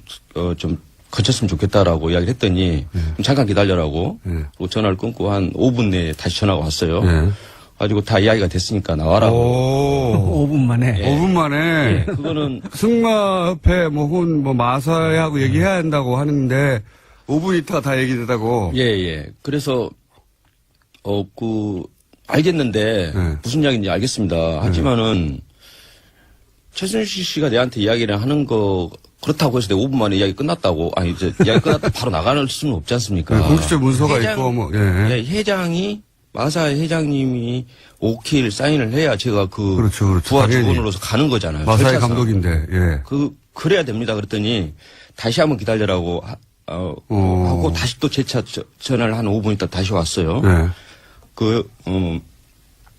거쳤으면 좋겠다라고 이야기를 했더니, 좀 잠깐 기다려라고, 그리고 전화를 끊고 한 5분 내에 다시 전화가 왔어요. 가지고 다 이야기가 됐으니까 나와라고. 오. 5분 만에. 5분 만에. 예, 그거는 승마협회 혹은 마사회하고 얘기해야 한다고 하는데 5분 있다가 다 얘기되다고. 예. 그래서 알겠는데 네. 무슨 이야기인지 알겠습니다. 하지만은 최순실 씨가 내한테 이야기를 하는 거 그렇다고 해서 내가 5분 만에 이야기 끝났다고 이제 이야기 끝났다 바로 나가는 수는 없지 않습니까? 공식적 문서가 있고 예, 회장이 마사회 회장님이 오케이를 사인을 해야 제가 그렇죠. 부하 당연히. 직원으로서 가는 거잖아요. 마사회 절차상. 감독인데. 예. 그래야 됩니다. 그랬더니 다시 한번 기다려라고 하고 다시 또 재차 전화를 한 5분 있다 다시 왔어요. 네.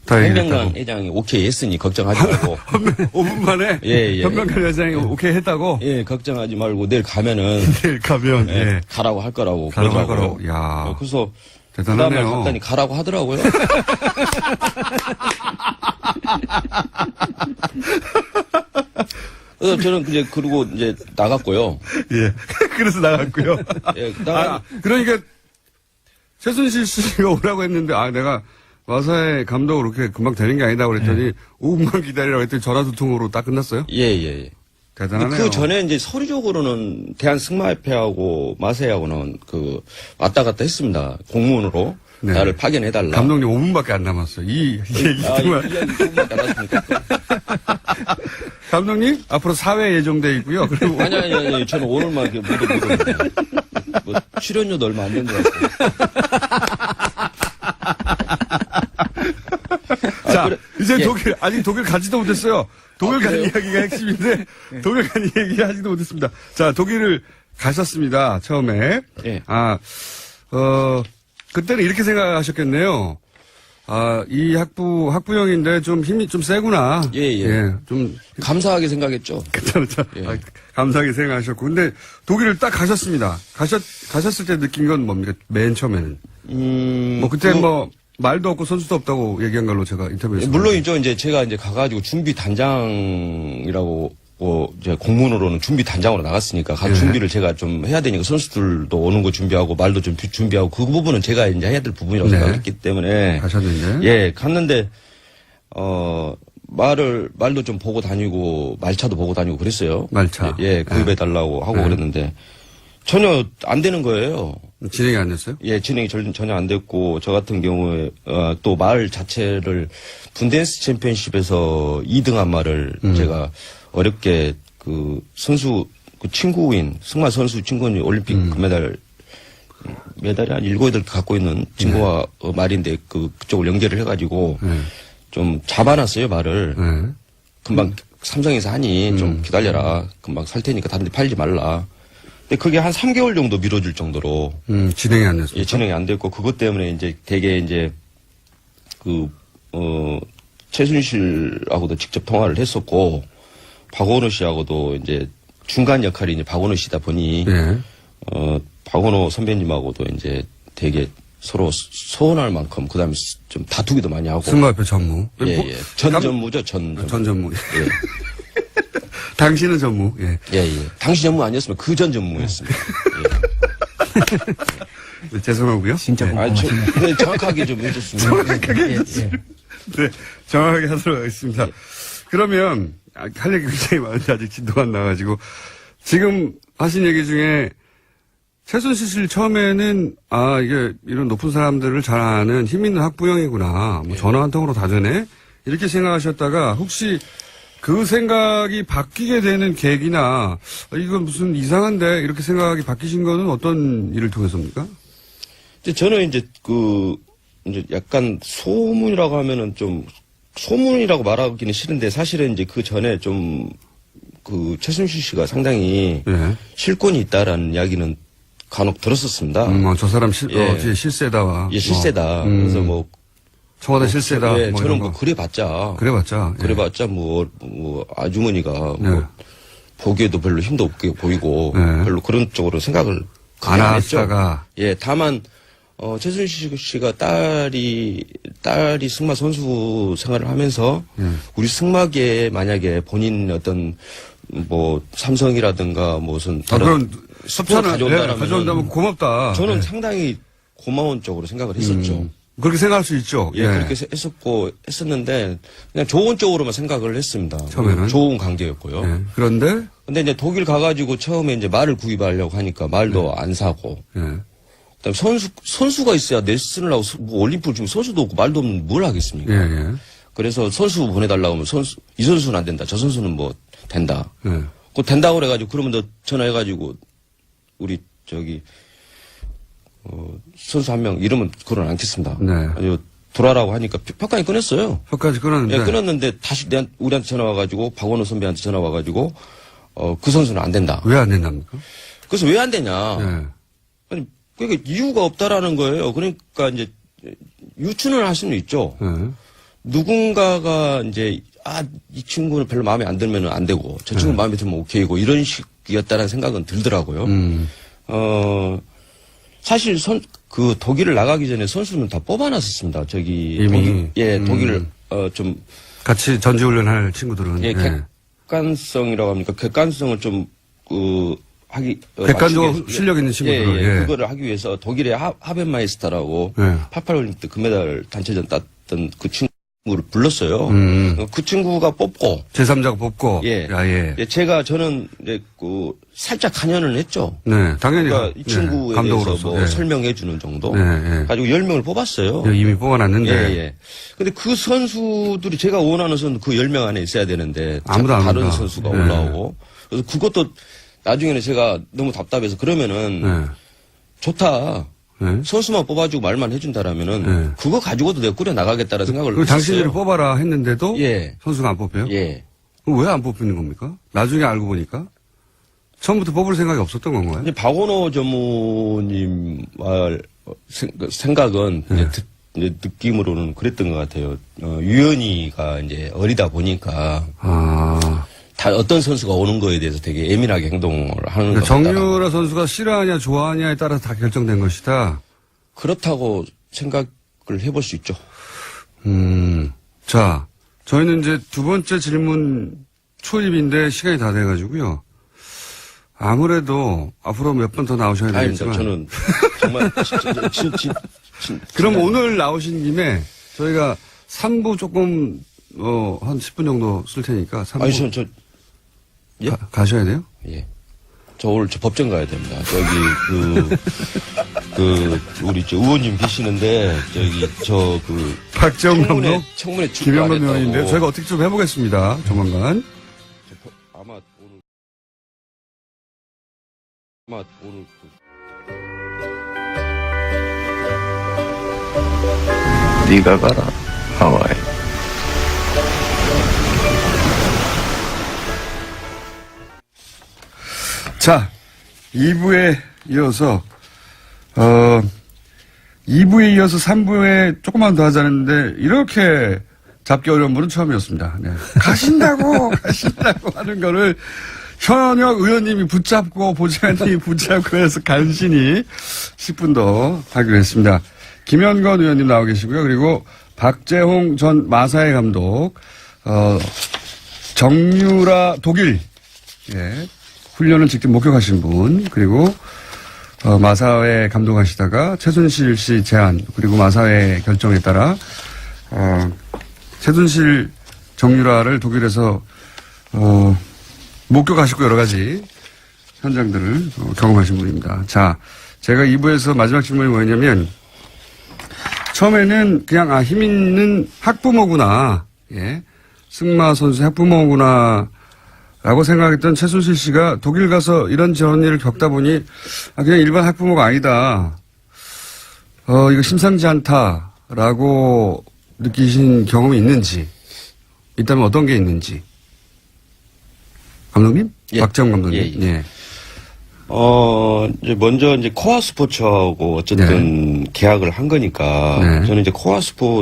다 현명관 얘기했다고. 회장이 오케이 했으니 걱정하지 말고. 5분 만에 예. 현명관 회장이 오케이 했다고. 예, 걱정하지 말고 내일 가면은 내일 가면 예, 가라고 할 거라고. 가라고 할 그러더라고요. 거라고. 야. 그래서 대단하네요. 그다음에 갔더니 가라고 하더라고요. 그래서 저는 그리고 이제 나갔고요. 예. 그래서 나갔고요. 예, 그다음에 그러니까 최순실 씨가 오라고 했는데 내가 마사회 감독으로 그렇게 금방 되는 게 아니다 그랬더니 5분만 기다리라고 했더니 전화 두 통으로 딱 끝났어요? 예. 대단하네요. 그 전에 이제 서류적으로는 대한승마협회하고 마사회하고는 왔다 갔다 했습니다. 공문으로 네. 나를 파견해달라. 감독님 5분밖에 안 남았어요. 이 얘기 정말. 이 이야기 조금밖에 안 왔습니까? 감독님 앞으로 사회 예정돼 있고요. 그리고 아니. 저는 오늘만 이렇게 묻어보거든요. 출연료도 얼마 안 된 것 같고. 자, 이제 예. 독일, 아직 독일 가지도 못했어요. 독일 가는 그래요? 이야기가 핵심인데, 독일 가는 이야기 하지도 못했습니다. 자, 독일을 가셨습니다, 처음에. 예. 그때는 이렇게 생각하셨겠네요. 이 학부형인데 좀 힘이 좀 세구나. 예. 좀, 감사하게 생각했죠. 그렇죠. 예. 감사하게 생각하셨고. 근데 독일을 딱 가셨습니다. 가셨을 때 느낀 건 뭡니까? 맨 처음에는. 그때 말도 없고 선수도 없다고 얘기한 걸로 제가 인터뷰에서. 물론이죠. 이제 제가 이제 가가지고 준비 단장이라고 이제 공문으로는 준비 단장으로 나갔으니까 가 준비를 제가 좀 해야 되니까 선수들도 오는 거 준비하고 말도 좀 준비하고 그 부분은 제가 이제 해야 될 부분이라고 생각했기 때문에 가셨는데. 예, 갔는데 말도 좀 보고 다니고 말차도 보고 다니고 그랬어요. 말차. 예, 구입해달라고 하고 그랬는데 전혀 안 되는 거예요. 진행이 안 됐어요? 예, 진행이 전혀 안 됐고, 저 같은 경우에, 또 말 자체를, 분댄스 챔피언십에서 2등한 말을 제가 어렵게 그 선수, 그 친구인, 승마 선수 친구인 올림픽 금메달이 한 7, 8개 갖고 있는 친구와 말인데 그쪽을 연결을 해가지고 좀 잡아놨어요, 말을. 금방 삼성에서 하니 좀 기다려라. 금방 살 테니까 다른 데 팔지 말라. 근데 그게 한 3개월 정도 미뤄질 정도로. 진행이 안 됐어요. 예, 진행이 안 됐고, 그것 때문에 이제 되게 이제, 최순실하고도 직접 통화를 했었고, 박원호 씨하고도 이제 중간 역할이 이제 박원호 씨다 보니, 박원호 선배님하고도 이제 되게 서로 소원할 만큼, 그 다음에 좀 다투기도 많이 하고. 승마협회 전무. 예, 예. 전무죠, 전. 전무. 예. 당신은 전무. 예. 예, 예. 당시 전무 아니었으면 그 전 전무였습니다. 네, 죄송하고요. 진짜 네. 궁금하시네요. 네, 정확하게 좀 해줬으면. 네, 정확하게 하도록 하겠습니다. 그러면, 할 얘기 굉장히 많은데 아직 진도가 안 나가지고, 지금 하신 얘기 중에, 최순실 씨 처음에는, 이게 이런 높은 사람들을 잘 아는 힘 있는 학부형이구나. 뭐 전화 한 통으로 다 되네? 이렇게 생각하셨다가, 혹시 그 생각이 바뀌게 되는 계기나, 이건 무슨 이상한데? 이렇게 생각이 바뀌신 거는 어떤 일을 통해서입니까? 저는 이제 이제 약간 소문이라고 하면은 좀, 소문이라고 말하기는 싫은데 사실은 이제 그 전에 좀, 최순실 씨가 상당히 실권이 있다라는 이야기는 간혹 들었었습니다. 저 사람 실세다. 예, 실세다. 그래서 뭐, 청와대 실세다. 예, 뭐 저는 이런 뭐 거. 그래봤자. 그래봤자. 아주머니가 보기에도 별로 힘도 없게 보이고 별로 그런 쪽으로 생각을 안 안 했죠. 하다가. 예, 다만 최순실 씨가 딸이 승마 선수 생활을 하면서 우리 승마계에 만약에 본인 어떤 뭐 삼성이라든가 무슨 그런 스포를 가져온다면 고맙다. 저는 상당히 고마운 쪽으로 생각을 했었죠. 그렇게 생각할 수 있죠. 예, 그렇게 했었는데, 그냥 좋은 쪽으로만 생각을 했습니다. 처음에는. 좋은 관계였고요. 그런데, 근데 이제 독일 가가지고 처음에 이제 말을 구입하려고 하니까 말도 안 사고, 그다음에 선수가 있어야 레슨을 하고, 뭐 올림픽을 지금 선수도 없고 말도 없는 뭘 하겠습니까? 그래서 선수 보내달라고 하면 이 선수는 안 된다. 저 선수는 뭐 된다. 그거 된다고 그래가지고, 그러면 너 전화해가지고, 우리 선수 한 명 이름은 거론 않겠습니다. 아주 돌아라고 하니까 표까지 끊었어요. 표까지 끊었는데. 예, 끊었는데 다시 우리한테 전화 와가지고 박원호 선배한테 전화 와가지고 그 선수는 안 된다. 왜 안 된답니까? 그래서 왜 안 되냐? 아니 그게 이유가 없다라는 거예요. 그러니까 이제 유추는 할 수는 있죠. 누군가가 이제 이 친구는 별로 마음에 안 들면 안 되고 저 친구 마음에 들면 오케이고 이런 식이었다는 생각은 들더라고요. 사실 독일을 나가기 전에 선수는 다 뽑아놨었습니다. 이미. 독일을 좀 같이 전지훈련할 친구들은. 예, 객관성이라고 합니까? 객관성을 좀 객관적으로 실력 있는 친구들은. 그거를 하기 위해서 독일의 하벤마이스터라고 88 올림픽 금메달 단체전 땄던 그 친구를 불렀어요. 그 친구가 뽑고 제3자가 뽑고. 저는 이제 살짝 관여를 했죠. 네, 당연히. 그러니까 이 친구에 대해서 뭐 설명해 주는 정도. 가지고 10명을 뽑았어요. 이미 뽑아놨는데. 근데 그 선수들이 제가 원하는 선수 그 10명 안에 있어야 되는데 아무도 안 다른 온다. 선수가 올라오고. 그래서 그것도 나중에는 제가 너무 답답해서 그러면은 좋다. 선수만 뽑아주고 말만 해준다라면은 그거 가지고도 내가 꾸려 나가겠다는 생각을 했어요. 당신들이 뽑아라 했는데도 선수가 안 뽑혀요? 그럼 왜 안 뽑히는 겁니까? 나중에 알고 보니까 처음부터 뽑을 생각이 없었던 건가요? 이제 박원호 전무님 생각은 이제 느낌으로는 그랬던 것 같아요. 유연이가 이제 어리다 보니까 다 어떤 선수가 오는 거에 대해서 되게 예민하게 행동을 하는 것 같다. 정유라 선수가 싫어하냐 좋아하냐에 따라서 다 결정된 것이다. 그렇다고 생각을 그걸 해볼 수 있죠. 자, 저희는 이제 두 번째 질문 초입인데 시간이 다 돼가지고요. 아무래도 앞으로 몇 번 더 나오셔야 아닙니다. 되겠지만. 저는 정말 그럼 오늘 나오신 김에 저희가 3부 조금, 한 10분 정도 쓸 테니까 3부. 아니, 예? 가셔야 돼요? 예. 저 오늘 저 법정 가야 됩니다. 저기, 우리 의원님 계시는데, 박재홍 감독? 청문회 김영건 의원인데요. 저희가 어떻게 좀 해보겠습니다. 조만간. 아마 오늘 네가 가라 하와이. 자, 2부에 이어서, 2부에 이어서 3부에 조금만 더 하자는데, 이렇게 잡기 어려운 분은 처음이었습니다. 네. 가신다고 하는 거를 현역 의원님이 붙잡고, 보좌관님이 붙잡고 해서 간신히 10분 더 하기로 했습니다. 김현건 의원님 나와 계시고요. 그리고 박재홍 전 마사회 감독, 정유라 독일, 예. 훈련을 직접 목격하신 분, 그리고, 마사회 감독하시다가 최순실 씨 제안, 그리고 마사회 결정에 따라, 최순실 정유라를 독일에서, 목격하시고 여러 가지 현장들을 경험하신 분입니다. 자, 제가 2부에서 마지막 질문이 뭐였냐면, 처음에는 그냥, 힘 있는 학부모구나, 예. 승마 선수 학부모구나, 라고 생각했던 최순실 씨가 독일 가서 이런 저런 일을 겪다 보니 그냥 일반 학부모가 아니다. 이거 심상치 않다라고 느끼신 경험이 있는지, 있다면 어떤 게 있는지. 감독님? 예. 박재홍 감독님. 예. 이제 먼저 이제 코아 스포츠하고 어쨌든 계약을 한 거니까 저는 이제 코아 스포츠에게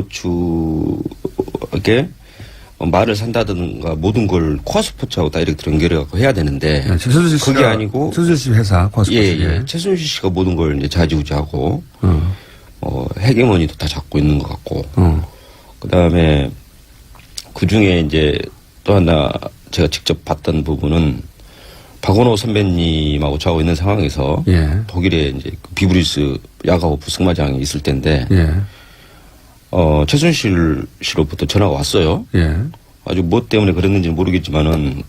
말을 산다든가 모든 걸 코아 스포츠하고 다 이렇게 연결해갖고 해야 되는데 최순실 씨가 그게 아니고 최순실 씨 회사 코아 스포츠. 예. 최순실 씨가 모든 걸 이제 좌지우지하고 헤게모니도 다 잡고 있는 것 같고 그다음에 그 중에 이제 또 하나 제가 직접 봤던 부분은 박원호 선배님하고 저하고 있는 상황에서 독일에 이제 비브리스 야가호프 승마장이 있을 때인데 최순실 씨로부터 전화가 왔어요. 아주 뭐 때문에 그랬는지는 모르겠지만은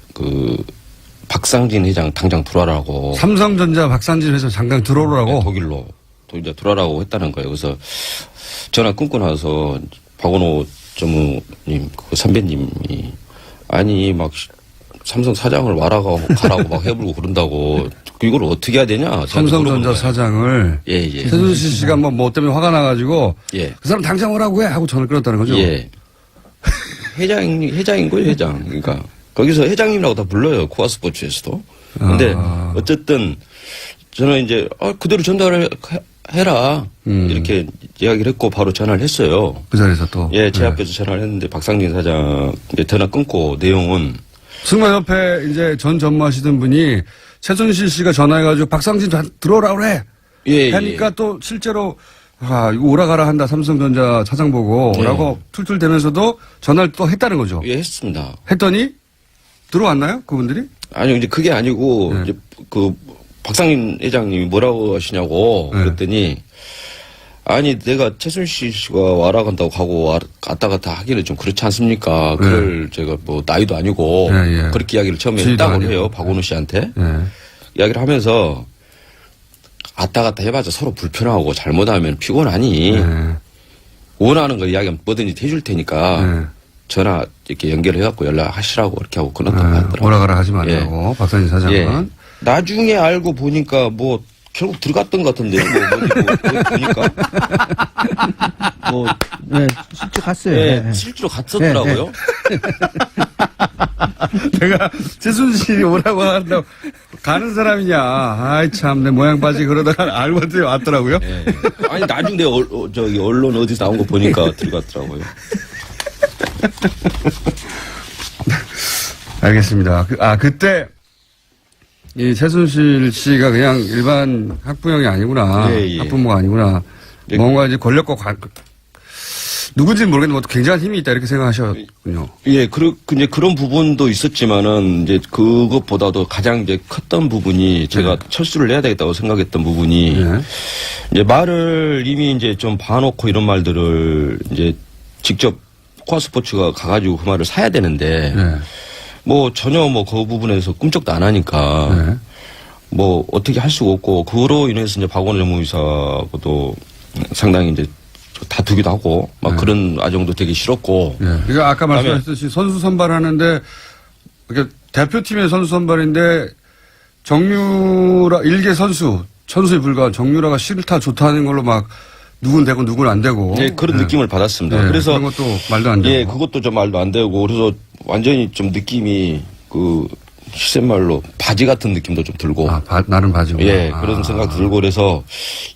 박상진 회장 당장 들어와라고. 삼성전자 박상진 회장 당장 들어오라고. 네, 독일로 이제 들어와라고 했다는 거예요. 그래서 전화 끊고 나서 박원호 전무님 그 선배님이 아니 막 삼성 사장을 가라고 막 해불고 그런다고 이걸 어떻게 해야 되냐? 삼성전자 사장을 최순실 씨가 뭐 때문에 화가 나가지고 그 사람 당장 오라고 해 하고 전화를 끊었다는 거죠. 예. 회장인 거예요, 회장. 그러니까 거기서 회장님이라고 다 불러요, 코아 스포츠에서도. 근데 어쨌든 저는 이제 그대로 전달을 해라 이렇게 이야기를 했고 바로 전화를 했어요. 그 자리에서 또. 예, 제 앞에서 전화를 했는데 박상진 사장 이제 전화 끊고 내용은 승마협회 이제 전 전무하시던 분이 최순실 씨가 전화해가지고 박상진 들어오라 그래. 하니까 또 실제로 이거 오라가라 한다 삼성전자 차장 보고 라고 툴툴대면서도 전화를 또 했다는 거죠. 예, 했습니다. 했더니 들어왔나요? 그분들이? 아니요, 이제 그게 아니고 이제 박상진 회장님이 뭐라고 하시냐고 그랬더니 아니 내가 최순실 씨가 와라 간다고 가고 왔다 갔다 하기는 좀 그렇지 않습니까? 그걸 제가 뭐 나이도 아니고 그렇게 이야기를 처음에 했다고 해요. 박원호 씨한테. 이야기를 하면서 왔다 갔다 해봤자 서로 불편하고 잘못하면 피곤하니 원하는 걸 이야기하면 뭐든지 해줄 테니까 전화 이렇게 연결해갖고 연락하시라고 이렇게 하고 끊었다고 하더라고요. 오라 가라 하지 말라고 박상진 사장은. 나중에 알고 보니까 뭐 결국 들어갔던 것 같은데 보니까 실제 갔어요. 네, 실제로 갔었더라고요. 내가 최순실이 오라고 한다고 가는 사람이냐. 아이 참 내 모양 빠지 그러다가 알고 봤더니 왔더라고요. 네. 아니 나중에 내가 저기 언론 어디서 나온 거 보니까 들어갔더라고요. 알겠습니다. 그때 이 최순실 씨가 그냥 일반 학부형이 아니구나. 학부모가 아니구나. 뭔가 이제 권력과 누군지는 모르겠는데 굉장한 힘이 있다 이렇게 생각하셨군요. 예, 이제 그런 부분도 있었지만은 이제 그것보다도 가장 이제 컸던 부분이 제가 철수를 해야 되겠다고 생각했던 부분이 이제 말을 이미 이제 좀 봐놓고 이런 말들을 이제 직접 코아스포츠가 가가지고 그 말을 사야 되는데 뭐 전혀 뭐 그 부분에서 꿈쩍도 안 하니까 뭐 어떻게 할 수가 없고 그로 인해서 이제 박원순 정무이사하고도 상당히 이제 다투기도 하고 막 그런 아정도 되게 싫었고. 그러니까 아까 말씀하셨듯이 선수 선발하는데 그러니까 대표팀의 선수 선발인데 정유라 일개 선수에 불과한 정유라가 싫다 좋다 하는 걸로 막 누군 되고 누군 안 되고. 네, 그런 느낌을 받았습니다. 그래서 그런 것도 말도 안 되고. 예, 그것도 좀 말도 안 되고 그래서 완전히 좀 느낌이 그 실생말로 바지 같은 느낌도 좀 들고. 나름 바지고. 예, 그런 생각 들고 그래서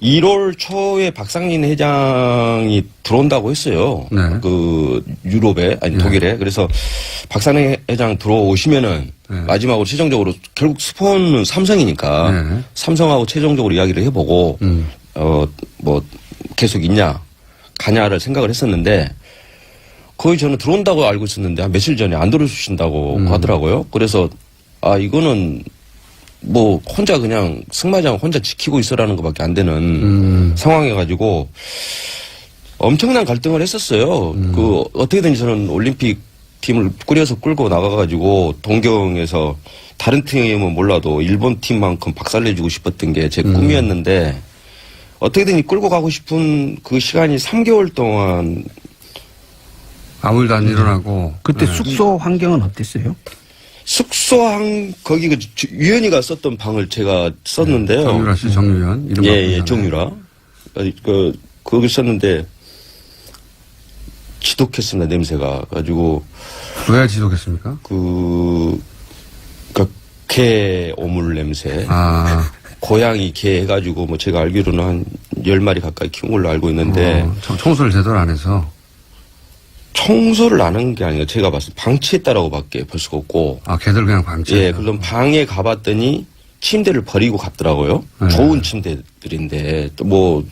1월 초에 박상린 회장이 들어온다고 했어요. 그 유럽에 아니 독일에. 그래서 박상린 회장 들어오시면은 마지막으로 최종적으로 결국 스폰은 삼성이니까 삼성하고 최종적으로 이야기를 해보고 뭐 계속 있냐 가냐를 생각을 했었는데 거의 저는 들어온다고 알고 있었는데 한 며칠 전에 안 들어주신다고 하더라고요. 그래서 이거는 뭐 혼자 그냥 승마장 혼자 지키고 있어라는 것밖에 안 되는 상황이어가지고 엄청난 갈등을 했었어요. 그 어떻게든지 저는 올림픽 팀을 꾸려서 끌고 나가가지고 동경에서 다른 팀은 몰라도 일본 팀만큼 박살내주고 싶었던 게 제 꿈이었는데 어떻게든 끌고 가고 싶은 그 시간이 3개월 동안 아무 일도 안 일어나고. 그때 숙소 환경은 어땠어요? 거기 유연이가 썼던 방을 제가 썼는데요. 정유라 씨, 정유연. 이름 예, 정유라. 거기 썼는데 지독했습니다, 냄새가. 가지고. 왜 지독했습니까? 개 오물 냄새. 고양이 개 해가지고 뭐 제가 알기로는 한 10마리 가까이 키운 걸로 알고 있는데. 청소를 제대로 안 해서. 청소를 안 한 게 아니라 제가 봤을 때 방치했다라고 밖에 볼 수가 없고. 걔들 그냥 방치했다. 예, 그럼 방에 가봤더니 침대를 버리고 갔더라고요. 좋은 침대들인데, 뭐,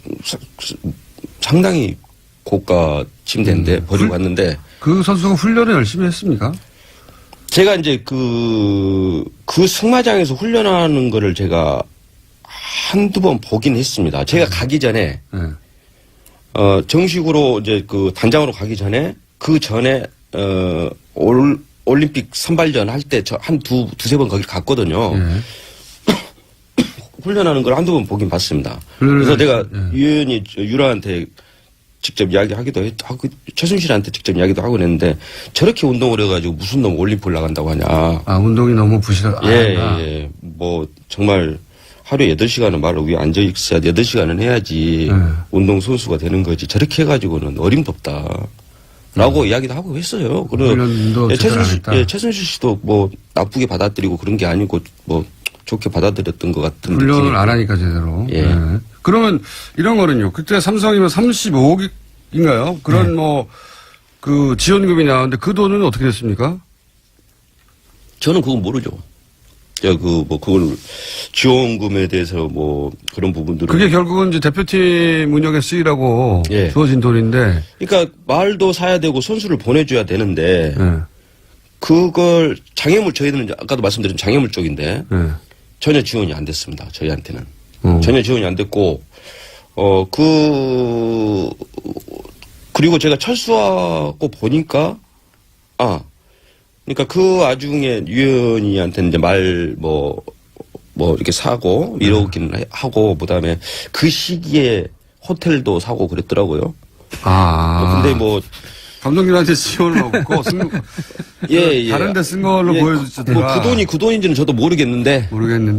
상당히 고가 침대인데 버리고 갔는데. 그 선수가 훈련을 열심히 했습니까? 제가 이제 그 승마장에서 훈련하는 거를 제가 한두 번 보긴 했습니다. 제가 가기 전에, 정식으로 이제 그 단장으로 가기 전에 그 전에 올림픽 선발전 할 때 저 한 두세 번 거기 갔거든요. 훈련하는 걸 한두 번 보긴 봤습니다. 그래서 내가 유연이 유라한테 직접 이야기하기도 하고 최순실한테 직접 이야기도 하고 그랬는데 저렇게 운동을 해가지고 무슨 놈 올림픽을 나간다고 하냐. 운동이 너무 부실하다. 예. 뭐 정말 하루에 8시간은 말을 위에 앉아 있어야 8시간은 해야지 운동 선수가 되는 거지. 저렇게 해가지고는 어림덥다. 라고 이야기도 하고 했어요. 그리고 최순실 씨도 뭐 나쁘게 받아들이고 그런 게 아니고 뭐 좋게 받아들였던 것 같은 훈련을 느낌이. 안 하니까 제대로. 예. 그러면 이런 거는요. 그때 삼성이면 35억인가요? 그런 그 지원금이 나왔는데 그 돈은 어떻게 됐습니까? 저는 그건 모르죠. 그걸 지원금에 대해서 뭐 그런 부분들은. 그게 결국은 이제 대표팀 운영에 쓰이라고 주어진 돈인데. 그러니까 말도 사야 되고 선수를 보내줘야 되는데. 그걸 저희는 아까도 말씀드린 장애물 쪽인데. 전혀 지원이 안 됐습니다. 저희한테는. 전혀 지원이 안 됐고, 그리고 제가 철수하고 보니까, 그러니까 그 와중에 유연이한테는 이제 이렇게 사고, 이러기는 하고, 그 다음에 그 시기에 호텔도 사고 그랬더라고요. 근데 감독님한테 지원은 없고, 다른 데 쓴 걸로 보여주시더라. 그 돈인지는 저도 모르겠는데.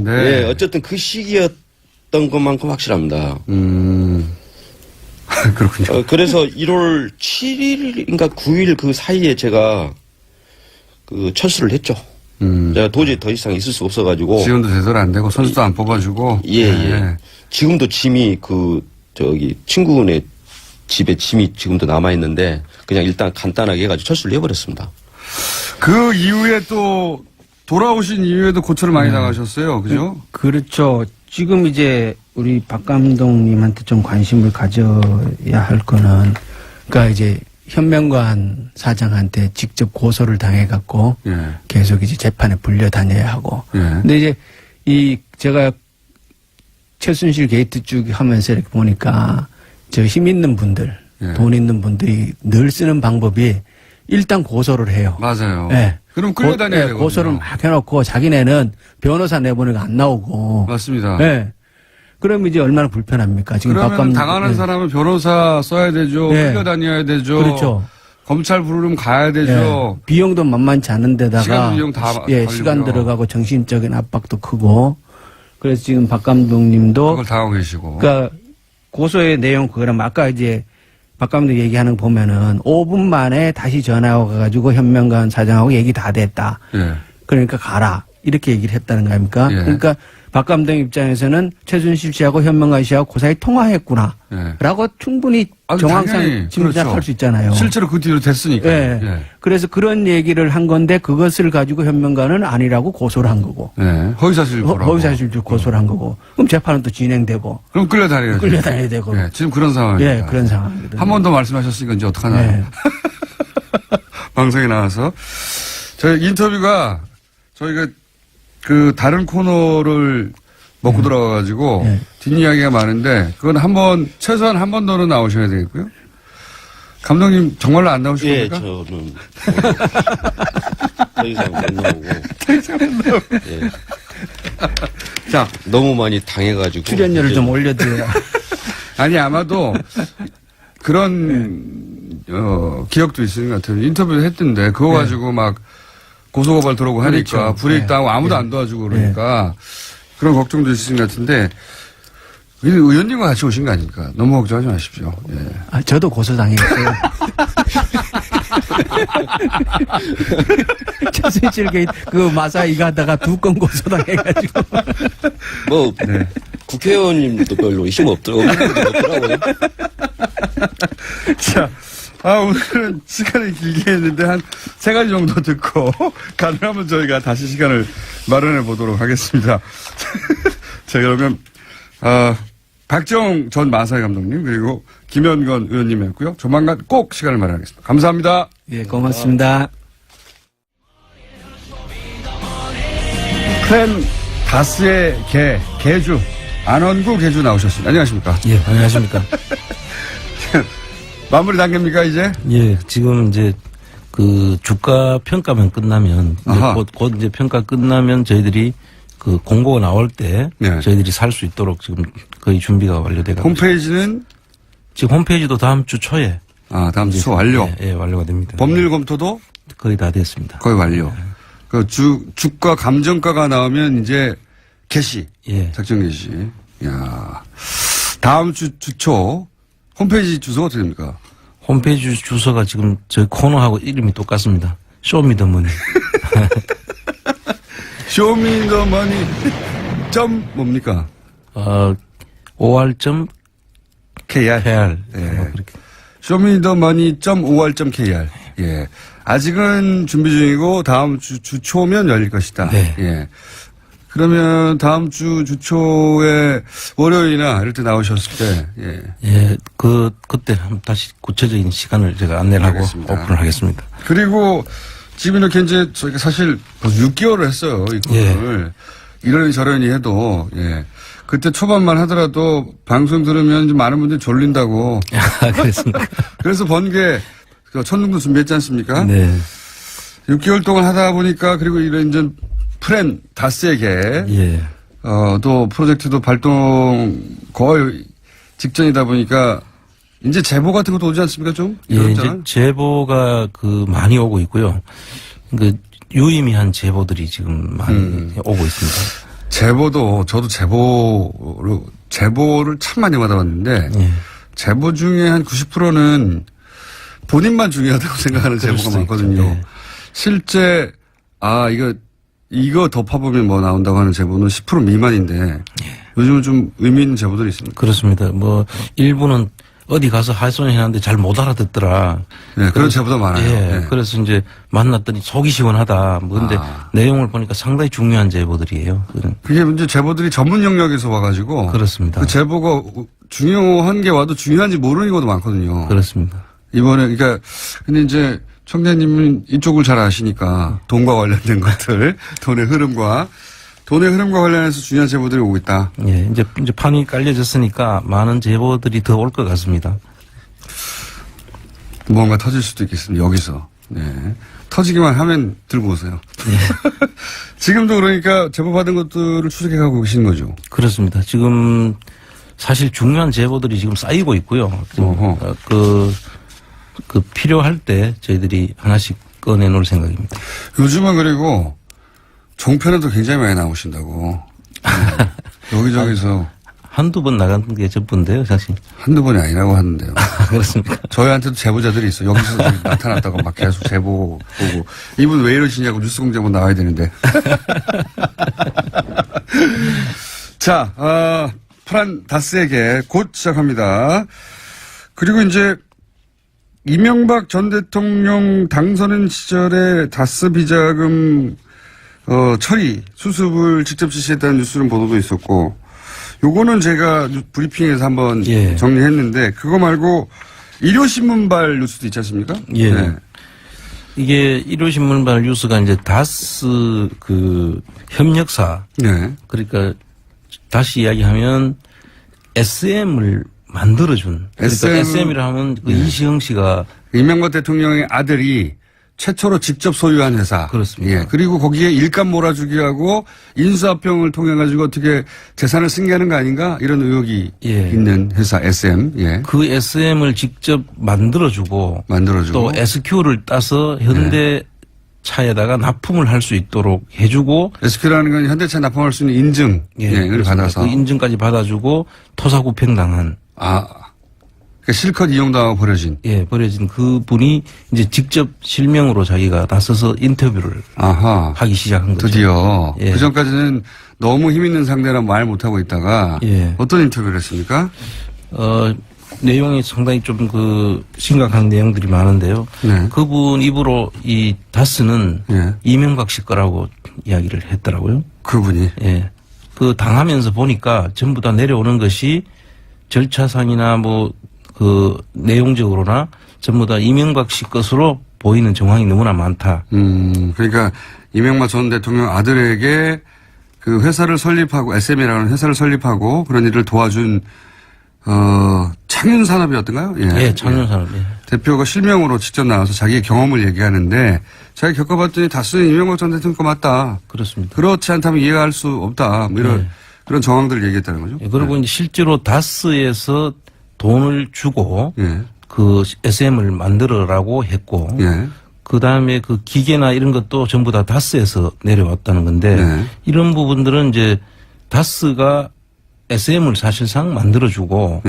예, 어쨌든 그 시기였던 것만큼 확실합니다. 그렇군요. 그래서 1월 7일인가 9일 그 사이에 제가 철수를 했죠. 제가 도저히 더 이상 있을 수 없어가지고. 지원도 제대로 안 되고, 선수도 안 뽑아주고. 예. 지금도 짐이 친구네 집에 짐이 지금도 남아있는데, 그냥 일단 간단하게 해가지고 철수를 해버렸습니다. 그 이후에 또, 돌아오신 이후에도 고초를 많이 당하셨어요. 그죠? 그렇죠. 지금 이제 우리 박 감독님한테 좀 관심을 가져야 할 거는, 그러니까 이제 현명관 사장한테 직접 고소를 당해갖고 예. 계속 이제 재판에 불려 다녀야 하고. 예. 근데 이제 제가 최순실 게이트 쭉 하면서 이렇게 보니까 저 힘 있는 분들, 예. 돈 있는 분들이 늘 쓰는 방법이 일단 고소를 해요. 맞아요. 네. 그럼 끌려다녀야 되거든요. 고소를 막 해놓고 자기네는 변호사 내보내고 안 나오고. 맞습니다. 네. 그럼 이제 얼마나 불편합니까? 지금 그러면 박감독- 당하는 네. 사람은 변호사 써야 되죠. 네. 끌려다녀야 되죠. 그렇죠. 검찰 부르면 가야 되죠. 예. 비용도 만만치 않은 데다가 시간 비용 다 예, 걸리고요. 시간 들어가고 정신적인 압박도 크고 그래서 지금 박 감독님도 그걸 당하고 계시고. 그러니까 고소의 내용 그거랑 아까 이제 박 감독 얘기하는 거 보면은 5분 만에 다시 전화가 가지고 현명관 사장하고 얘기 다 됐다. 예. 그러니까 가라. 이렇게 얘기를 했다는 거 아닙니까? 예. 그러니까 박 감독 입장에서는 최순실 씨하고 현명관 씨하고 그 사이 통화했구나. 예. 라고 충분히 아니, 정황상 당연히 짐작할 그렇죠. 수 있잖아요. 실제로 그 뒤로 됐으니까. 예. 예. 그래서 그런 얘기를 한 건데 그것을 가지고 현명관은 아니라고 고소를 한 거고. 예. 허위사실 보라고. 허위사실도 고소를 한 거고. 그럼 재판은 또 진행되고. 그럼 끌려다녀야죠. 끌려다녀야 되고. 예. 지금 그런 상황입니다. 예, 그런 상황이거든요. 한 번 더 말씀하셨으니까 이제 어떡하나요? 네. 방송에 나와서. 저희 인터뷰가 저희가 그 다른 코너를 먹고 들어가가지고 네. 뒷이야기가 많은데 그건 최소한 한 번 더는 나오셔야 되겠고요. 감독님 정말로 안 나오실 예, 겁니까? 저는 더 이상 못 나오고. 예. 자, 너무 많이 당해가지고. 출연료를 이제 좀 올려드려야. 아니 아마도 그런 기억도 있는 것 같아요. 인터뷰 했던데 그거 가지고 막 고소고발 들어오고 하니까 그렇죠. 불이익당하고 아무도 네. 안 도와주고 그러니까 그런 걱정도 있으신 것 같은데 의원님과 같이 오신 거 아닙니까? 너무 걱정하지 마십시오. 예. 아, 저도 고소당했어요. 최순실 게이트 그 마사 이거 하다가 2건 고소당해가지고. 뭐, 네. 국회의원님도 별로 힘 없더라고요. 자, 오늘은 시간을 길게 했는데 한 3가지 정도 듣고 가능하면 저희가 다시 시간을 마련해 보도록 하겠습니다. 자, 그러면 박정 전 마사회 감독님 그리고 김현건 의원님이었고요. 조만간 꼭 시간을 마련하겠습니다. 감사합니다. 예, 고맙습니다. 크랜 다스의 개주 안원구 개주 나오셨습니다. 안녕하십니까? 예, 안녕하십니까. 마무리 단계입니까 이제? 예, 지금 이제 그 주가 평가만 끝나면 이제 아하. 곧 이제 평가 끝나면 저희들이 그 공고가 나올 때 네. 저희들이 살 수 있도록 지금 거의 준비가 완료돼 가고 홈페이지는 지금 홈페이지도 다음 주 초에 다음 주 완료. 예, 완료가 됩니다. 법률 검토도 거의 다 됐습니다. 거의 완료. 그 주가 감정가가 나오면 이제 개시. 예. 작전 개시. 야. 다음 주 주초 홈페이지 주소가 어떻게 됩니까? 홈페이지 주소가 지금 저희 코너하고 이름이 똑같습니다. 쇼미더머니. 쇼미더머니 점 뭡니까? OR.KR. KR. 예. 뭐 그렇게. 쇼미더머니.or.kr. 예. 아직은 준비 중이고 다음 주 주초면 열릴 것이다. 네. 예. 그러면 다음 주 주초에 월요일이나 이럴 때 나오셨을 때, 예. 예, 그때 한번 다시 구체적인 시간을 제가 안내를 하고 알겠습니다. 오픈을 하겠습니다. 그리고 지금 이렇게 이제 저희가 사실 벌써 6개월을 했어요. 이 코너를. 이러니 저러니 해도, 예. 그때 초반만 하더라도 방송 들으면 좀 많은 분들이 졸린다고. 아, 그렇습니까? 그래서 번개, 천둥도 준비했지 않습니까? 네. 6개월 동안 하다 보니까 그리고 이런 이제 프렌 다스에게 예. 또 프로젝트도 발동 거의 직전이다 보니까 이제 제보 같은 것도 오지 않습니까 좀? 예, 이제 제보가 많이 오고 있고요. 유의미한 제보들이 지금 많이 오고 있습니다. 제보도 저도 제보를 참 많이 받아봤는데 예. 제보 중에 한 90%는 본인만 중요하다고 생각하는 그럴 제보가 수도 많거든요. 있죠. 예. 실제 이거 더 파보면 뭐 나온다고 하는 제보는 10% 미만인데 요즘은 좀 의미 있는 제보들이 있습니다. 그렇습니다. 일부는 어디 가서 할소해놨는데 잘 못 알아듣더라. 네, 그런 제보도 많아요. 예. 네. 그래서 이제 만났더니 속이 시원하다. 근데 내용을 보니까 상당히 중요한 제보들이에요. 그게 이제 제보들이 전문 영역에서 와가지고 그렇습니다. 그 제보가 중요한 게 와도 중요한지 모르는 경우도 많거든요. 그렇습니다. 이번에, 그러니까, 근데 이제 청장님은 이쪽을 잘 아시니까 돈과 관련된 것들, 돈의 흐름과 관련해서 중요한 제보들이 오고 있다. 예, 이제 판이 깔려졌으니까 많은 제보들이 더 올 것 같습니다. 뭔가 터질 수도 있겠습니다. 여기서. 네. 터지기만 하면 들고 오세요. 지금도 그러니까 제보 받은 것들을 추적해 가고 계시는 거죠. 그렇습니다. 지금 사실 중요한 제보들이 지금 쌓이고 있고요. 그 필요할 때 저희들이 하나씩 꺼내놓을 생각입니다. 요즘은 그리고 종편에도 굉장히 많이 나오신다고. 여기저기서. 한두 번 나간 게 전부인데요, 사실. 한두 번이 아니라고 하는데요. 그렇습니까? 저희한테도 제보자들이 있어. 여기서 나타났다고 막 계속 제보 보고. 이분 왜 이러시냐고 뉴스공장 한번 나와야 되는데. 자, 프란 다스에게 곧 시작합니다. 그리고 이제 이명박 전 대통령 당선인 시절에 다스 비자금 처리, 수습을 직접 지시했다는 뉴스는 보도도 있었고, 요거는 제가 브리핑에서 한번 예. 정리했는데, 그거 말고 일요신문발 뉴스도 있지 않습니까? 예. 네. 이게 일요신문발 뉴스가 이제 다스 그 협력사. 네. 그러니까 다시 이야기하면 SM을 만들어준. 그러니까 SM이라 하면 그 이시영 씨가 이명박 대통령의 아들이 최초로 직접 소유한 회사. 그렇습니다. 예. 그리고 거기에 일감 몰아주기 하고 인수합병을 통해 가지고 어떻게 재산을 승계하는 거 아닌가 이런 의혹이 예. 있는 회사 SM. 예. 그 SM을 직접 만들어주고 또 SQ를 따서 현대 차에다가 납품을 할 수 있도록 해주고 SQ라는 건 현대차 납품할 수 있는 인증을 받아서 그 인증까지 받아주고 토사구팽당한 그러니까 실컷 이용당하고 버려진 그 분이 이제 직접 실명으로 자기가 나서서 인터뷰를 하기 시작한 거죠. 드디어. 예. 그 전까지는 너무 힘 있는 상대라 말 못하고 있다가 예. 어떤 인터뷰를 했습니까? 내용이 상당히 좀 심각한 내용들이 많은데요. 네. 그분 입으로 이 다스는 이명박 씨 거라고 이야기를 했더라고요. 그분이? 예. 당하면서 보니까 전부 다 내려오는 것이 절차상이나 내용적으로나 전부 다 이명박 씨 것으로 보이는 정황이 너무나 많다. 그러니까 이명박 전 대통령 아들에게 그 회사를 설립하고 SM이라는 회사를 설립하고 그런 일을 도와준 창윤산업이었던가요? 예, 창윤산업. 예. 대표가 실명으로 직접 나와서 자기의 경험을 얘기하는데 자기 겪어봤더니 다스는 이명박 전 대통령 거 맞다. 그렇습니다. 그렇지 않다면 이해할 수 없다. 이런 그런 정황들을 얘기했다는 거죠. 예, 그리고 이제 실제로 다스에서 돈을 주고 그 SM을 만들어라고 했고 그 다음에 그 기계나 이런 것도 전부 다 다스에서 내려왔다는 건데 이런 부분들은 이제 다스가 SM을 사실상 만들어주고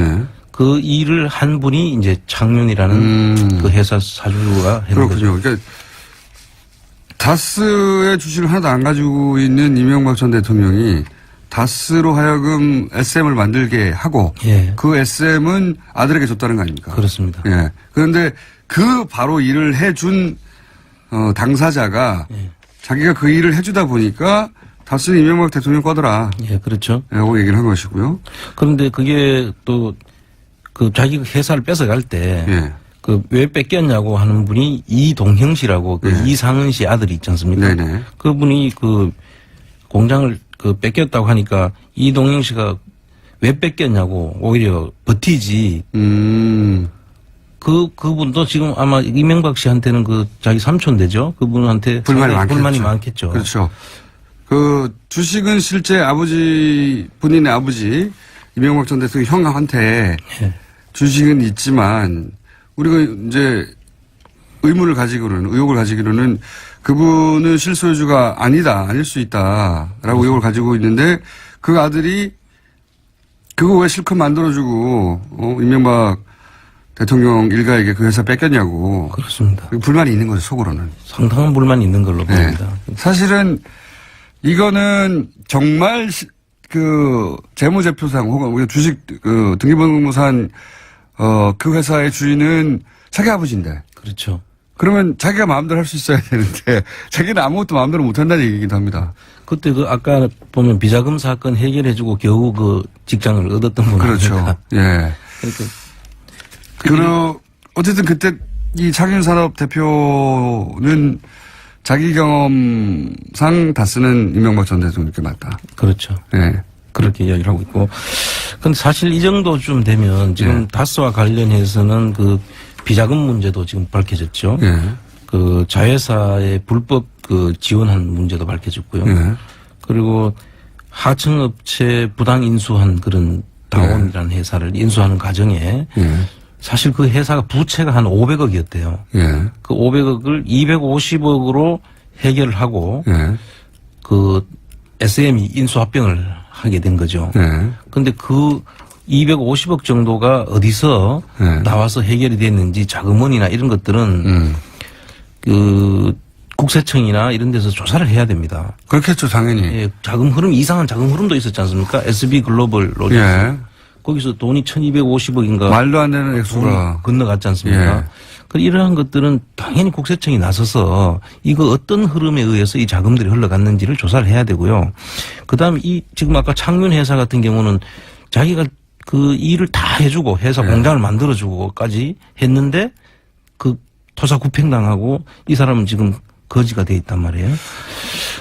그 일을 한 분이 이제 창윤이라는 그 회사 사주가 했는 거죠. 그러니까 다스의 주식을 하나도 안 가지고 있는 이명박 전 대통령이 다스로 하여금 SM을 만들게 하고 그 SM은 아들에게 줬다는 거 아닙니까? 그렇습니다. 예. 그런데 그 바로 일을 해준 당사자가 자기가 그 일을 해주다 보니까 다스는 이명박 대통령 거더라. 예, 그렇죠. 라고 얘기를 한 것이고요. 그런데 그게 또 자기가 회사를 뺏어갈 때 왜 뺏겼냐고 하는 분이 이동형 씨라고 이상은 씨 아들이 있지 않습니까? 네네. 그분이 공장을 뺏겼다고 하니까 이동영 씨가 왜 뺏겼냐고 오히려 버티지. 그분도 지금 아마 이명박 씨한테는 자기 삼촌 되죠. 그분한테 불만이 많겠죠. 그렇죠. 주식은 실제 본인의 아버지 이명박 전 대통령 형한테 주식은 있지만 우리가 이제 의혹을 가지기로는 그분은 실소유주가 아닐 수 있다라고 의혹을 가지고 있는데 그 아들이 그거 왜 실컷 만들어주고 이명박 대통령 일가에게 그 회사 뺏겼냐고. 그렇습니다. 불만이 있는 거죠, 속으로는. 상당한 불만이 있는 걸로 보입니다. 사실은 이거는 정말 재무제표상 혹은 우리 주식 등기부등본상 그 회사의 주인은 자기 아버지인데. 그렇죠. 그러면 자기가 마음대로 할 수 있어야 되는데 자기는 아무것도 마음대로 못한다는 얘기이기도 합니다. 그때 아까 보면 비자금 사건 해결해주고 겨우 직장을 얻었던 분이니까. 그렇죠. 예. 어쨌든 그때 이 창윤산업 대표는 자기 경험상 다스는 이명박 전 대통령께 맞다. 그렇죠. 예. 그렇게 이야기를 하고 있고. 근데 사실 이 정도쯤 되면 지금 예. 다스와 관련해서는 그 비자금 문제도 지금 밝혀졌죠. 예. 그 자회사의 불법 그 지원한 문제도 밝혀졌고요. 예. 그리고 하청업체 부당 인수한 그런 다원이라는 회사를 인수하는 과정에 예. 사실 그 회사가 부채가 한 500억이었대요. 예. 그 500억을 250억으로 해결을 하고 예. 그 SM이 인수합병을 하게 된 거죠. 예. 근데 그 250억 정도가 어디서 네. 나와서 해결이 됐는지 자금원이나 이런 것들은 그 국세청이나 이런 데서 조사를 해야 됩니다. 그렇겠죠, 당연히. 예, 자금 흐름, 이상한 자금 흐름도 있었지 않습니까? SB 글로벌 로직스. 예. 거기서 돈이 1250억인가 말도 안 되는 액수가. 건너갔지 않습니까? 예. 그 이러한 것들은 당연히 국세청이 나서서 이거 어떤 흐름에 의해서 이 자금들이 흘러갔는지를 조사를 해야 되고요. 그다음에 이 지금 아까 창윤 회사 같은 경우는 자기가 그 일을 다 해주고 회사 예. 공장을 만들어주고까지 했는데 그 토사구팽당하고 이 사람은 지금 거지가 돼 있단 말이에요.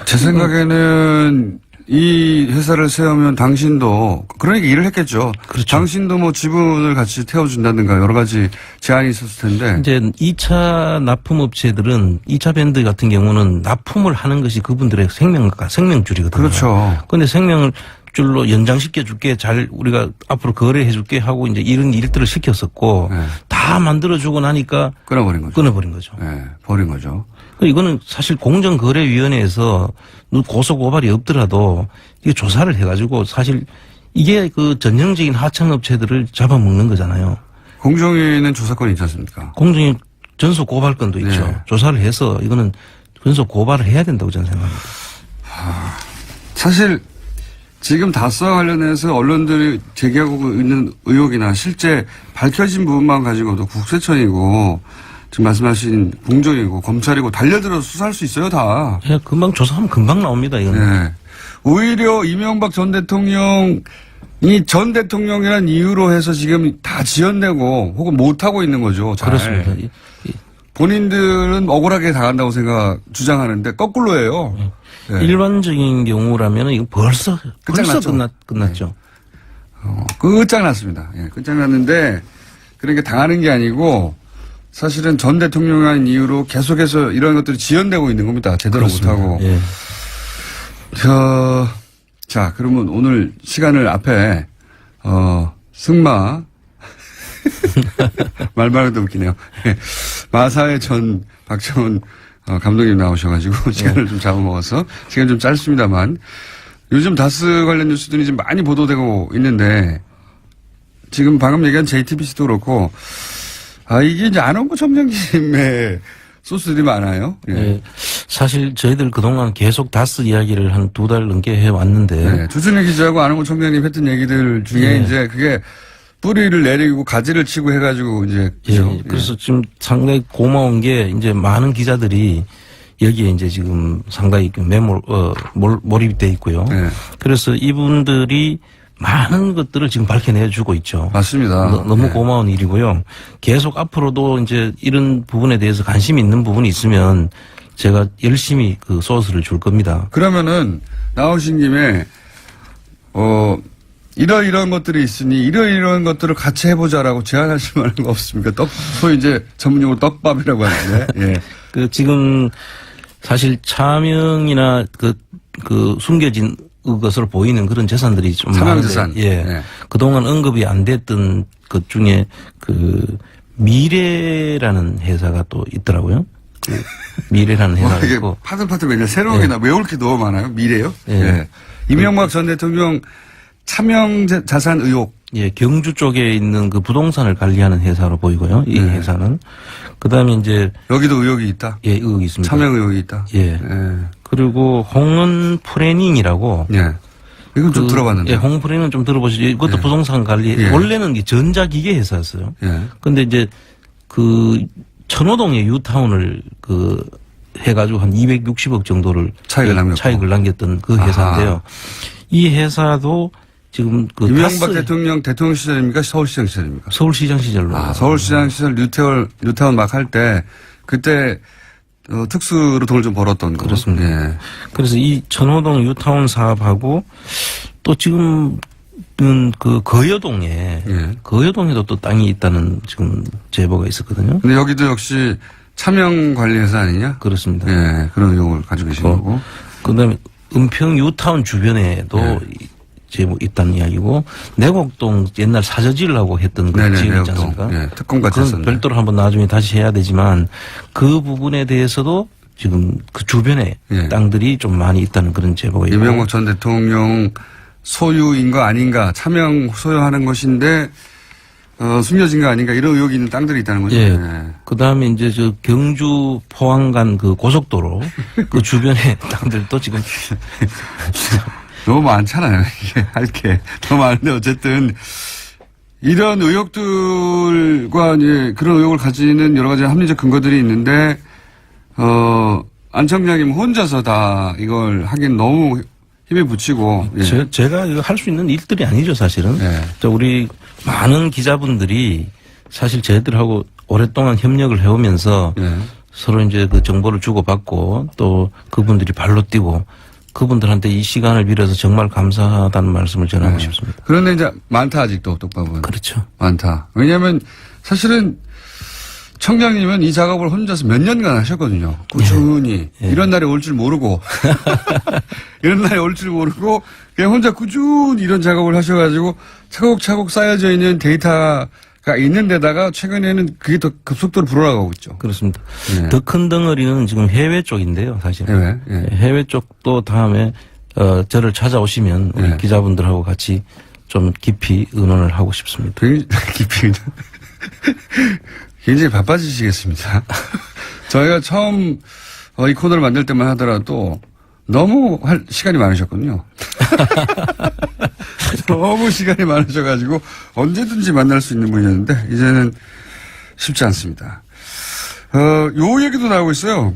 제 생각에는 이 회사를 세우면 당신도 그러니까 일을 했겠죠. 그렇죠. 당신도 뭐 지분을 같이 태워준다든가 여러 가지 제안이 있었을 텐데. 이제 2차 납품업체들은 2차 밴드 같은 경우는 납품을 하는 것이 그분들의 생명줄이거든요. 그렇죠. 그런데 생명줄로 연장시켜 줄게, 잘 우리가 앞으로 거래해 줄게 하고 이제 이런 일들을 시켰었고 네. 다 만들어 주고 나니까 끊어버린 거죠. 끊어버린 거죠. 네, 버린 거죠. 이거는 사실 공정거래위원회에서 고소 고발이 없더라도 이게 조사를 해가지고 사실 이게 그 전형적인 하청업체들을 잡아먹는 거잖아요. 공정위는 조사권이 있지 않습니까? 공정위 전속 고발권도 있죠. 네. 조사를 해서 이거는 전속 고발을 해야 된다고 저는 생각합니다. 사실 지금 다스와 관련해서 언론들이 제기하고 있는 의혹이나 실제 밝혀진 부분만 가지고도 국세청이고 지금 말씀하신 공정이고 검찰이고 달려들어 수사할 수 있어요, 다. 그냥 금방 조사하면 금방 나옵니다. 이거는. 네. 오히려 이명박 전 대통령이 전 대통령이라는 이유로 해서 지금 다 지연되고 혹은 못하고 있는 거죠. 잘. 그렇습니다. 본인들은 억울하게 당한다고 주장하는데 거꾸로예요. 네. 일반적인 경우라면 이거 벌써 끝장났죠. 끝났죠. 끝장났습니다. 예, 끝장났는데 그런 게 당하는 게 아니고 사실은 전 대통령이라는 이유로 계속해서 이런 것들이 지연되고 있는 겁니다. 제대로 그렇습니다. 못하고. 예. 자, 그러면 오늘 시간을 앞에, 승마. 말만 해도 웃기네요. 마사의 전 박정훈 감독님 나오셔가지고 시간을 좀 잡아먹어서 시간 좀 짧습니다만 요즘 다스 관련 뉴스들이 지금 많이 보도되고 있는데 지금 방금 얘기한 JTBC도 그렇고 이게 이제 안원구 청장님의 소스들이 많아요. 예. 예. 사실 저희들 그동안 계속 다스 이야기를 한 2달 넘게 해왔는데. 네. 주준희 기자하고 안원구 청장님 했던 얘기들 중에 이제 그게 뿌리를 내리고 가지를 치고 해가지고 이제. 그죠? 예. 그래서 지금 상당히 고마운 게 이제 많은 기자들이 여기에 이제 지금 상당히 몰입이 돼 있고요. 네. 그래서 이분들이 많은 것들을 지금 밝혀내주고 있죠. 맞습니다. 너무 네. 고마운 일이고요. 계속 앞으로도 이제 이런 부분에 대해서 관심이 있는 부분이 있으면 제가 열심히 그 소스를 줄 겁니다. 그러면은 나오신 김에 이런 것들이 있으니 이런 것들을 같이 해보자라고 제안하실 만한 거 없습니까? 소위 이제 전문용어로 떡밥이라고 하는데. 예. 그 지금 사실 차명이나 그 숨겨진 것으로 보이는 그런 재산들이 좀 사명재산. 많은데, 예. 네. 그동안 언급이 안 됐던 것 중에 그 미래라는 회사가 또 있더라고요. 미래라는 회사가 이게 있고. 파들파들 맨날 새로운 게 외울 게 너무 많아요. 미래요? 예. 예. 이명박 전 대통령 차명 자산 의혹. 예, 경주 쪽에 있는 그 부동산을 관리하는 회사로 보이고요. 이 네. 회사는. 그 다음에 이제. 여기도 의혹이 있다. 예, 의혹이 있습니다. 차명 의혹이 있다. 예. 예. 그리고 홍은 프레닝이라고. 예. 이건 좀 들어봤는데. 예, 홍은 프레닝은 좀 들어보시죠. 이것도 예. 부동산 관리. 예. 원래는 전자기계 회사였어요. 예. 근데 이제 그 천호동의 유타운을 해가지고 한 260억 정도를 차익을 남겼고. 차익을 남겼던 그 회사인데요. 이 회사도 지금 그 이명박 대통령 시절입니까? 서울시장 시절입니까? 서울시장 시절로. 서울시장 시절 뉴타운 막 할 때 그때 특수로 돈을 좀 벌었던 거. 그렇습니다. 예. 그래서 이 천호동 뉴타운 사업하고 또 지금은 그 거여동에 예. 거여동에도 또 땅이 있다는 지금 제보가 있었거든요. 근데 여기도 역시 차명관리회사 아니냐? 그렇습니다. 예, 그런 의혹을 가지고 계신 거고. 그다음에 은평 뉴타운 주변에도 네. 제보 있다는 이야기고 내곡동 옛날 사저지라고 했던 그 네네, 지역 있지 내곡동. 않습니까? 예, 특공같이 그건 했었는데. 별도로 한번 나중에 다시 해야 되지만 그 부분에 대해서도 지금 그 주변에 예. 땅들이 좀 많이 있다는 그런 제보가 있고 이명박 전 대통령 소유인 거 아닌가, 차명 소유하는 것인데 숨겨진 거 아닌가 이런 의혹이 있는 땅들이 있다는 거죠. 예. 예. 그 다음에 이제 저 경주 포항 간 그 고속도로 그 주변에 땅들도 지금 너무 많잖아요. 이게 할 게 너무 많은데 어쨌든 이런 의혹들과 이제 그런 의혹을 가지는 여러 가지 합리적 근거들이 있는데 안 청장님 혼자서 다 이걸 하긴 너무 힘에 붙이고 예. 제가 이거 할 수 있는 일들이 아니죠, 사실은. 예. 저 우리 많은 기자분들이 사실 저희들하고 오랫동안 협력을 해오면서 예. 서로 이제 그 정보를 주고받고 또 그분들이 발로 뛰고 그분들한테 이 시간을 빌어서 정말 감사하다는 말씀을 전하고 예. 싶습니다. 그런데 이제 많다 아직도 똑밥은. 그렇죠. 많다. 왜냐하면 사실은 청장님은 이 작업을 혼자서 몇 년간 하셨거든요. 꾸준히. 예. 이런 날이 올 줄 모르고. 이런 날이 올 줄 모르고 그냥 혼자 꾸준히 이런 작업을 하셔가지고 차곡차곡 쌓여져 있는 데이터가 있는 데다가 최근에는 그게 더 급속도로 불어나가고 있죠. 그렇습니다. 예. 더 큰 덩어리는 지금 해외 쪽인데요, 사실. 해외, 예. 해외 쪽도 다음에 저를 찾아오시면 우리 예. 기자분들하고 같이 좀 깊이 의논을 하고 싶습니다. 굉장히 깊이. 굉장히 바빠지시겠습니다. 저희가 처음 이 코너를 만들 때만 하더라도 너무 할 시간이 많으셨거든요. 너무 시간이 많으셔가지고 언제든지 만날 수 있는 분이었는데 이제는 쉽지 않습니다. 요 얘기도 나오고 있어요.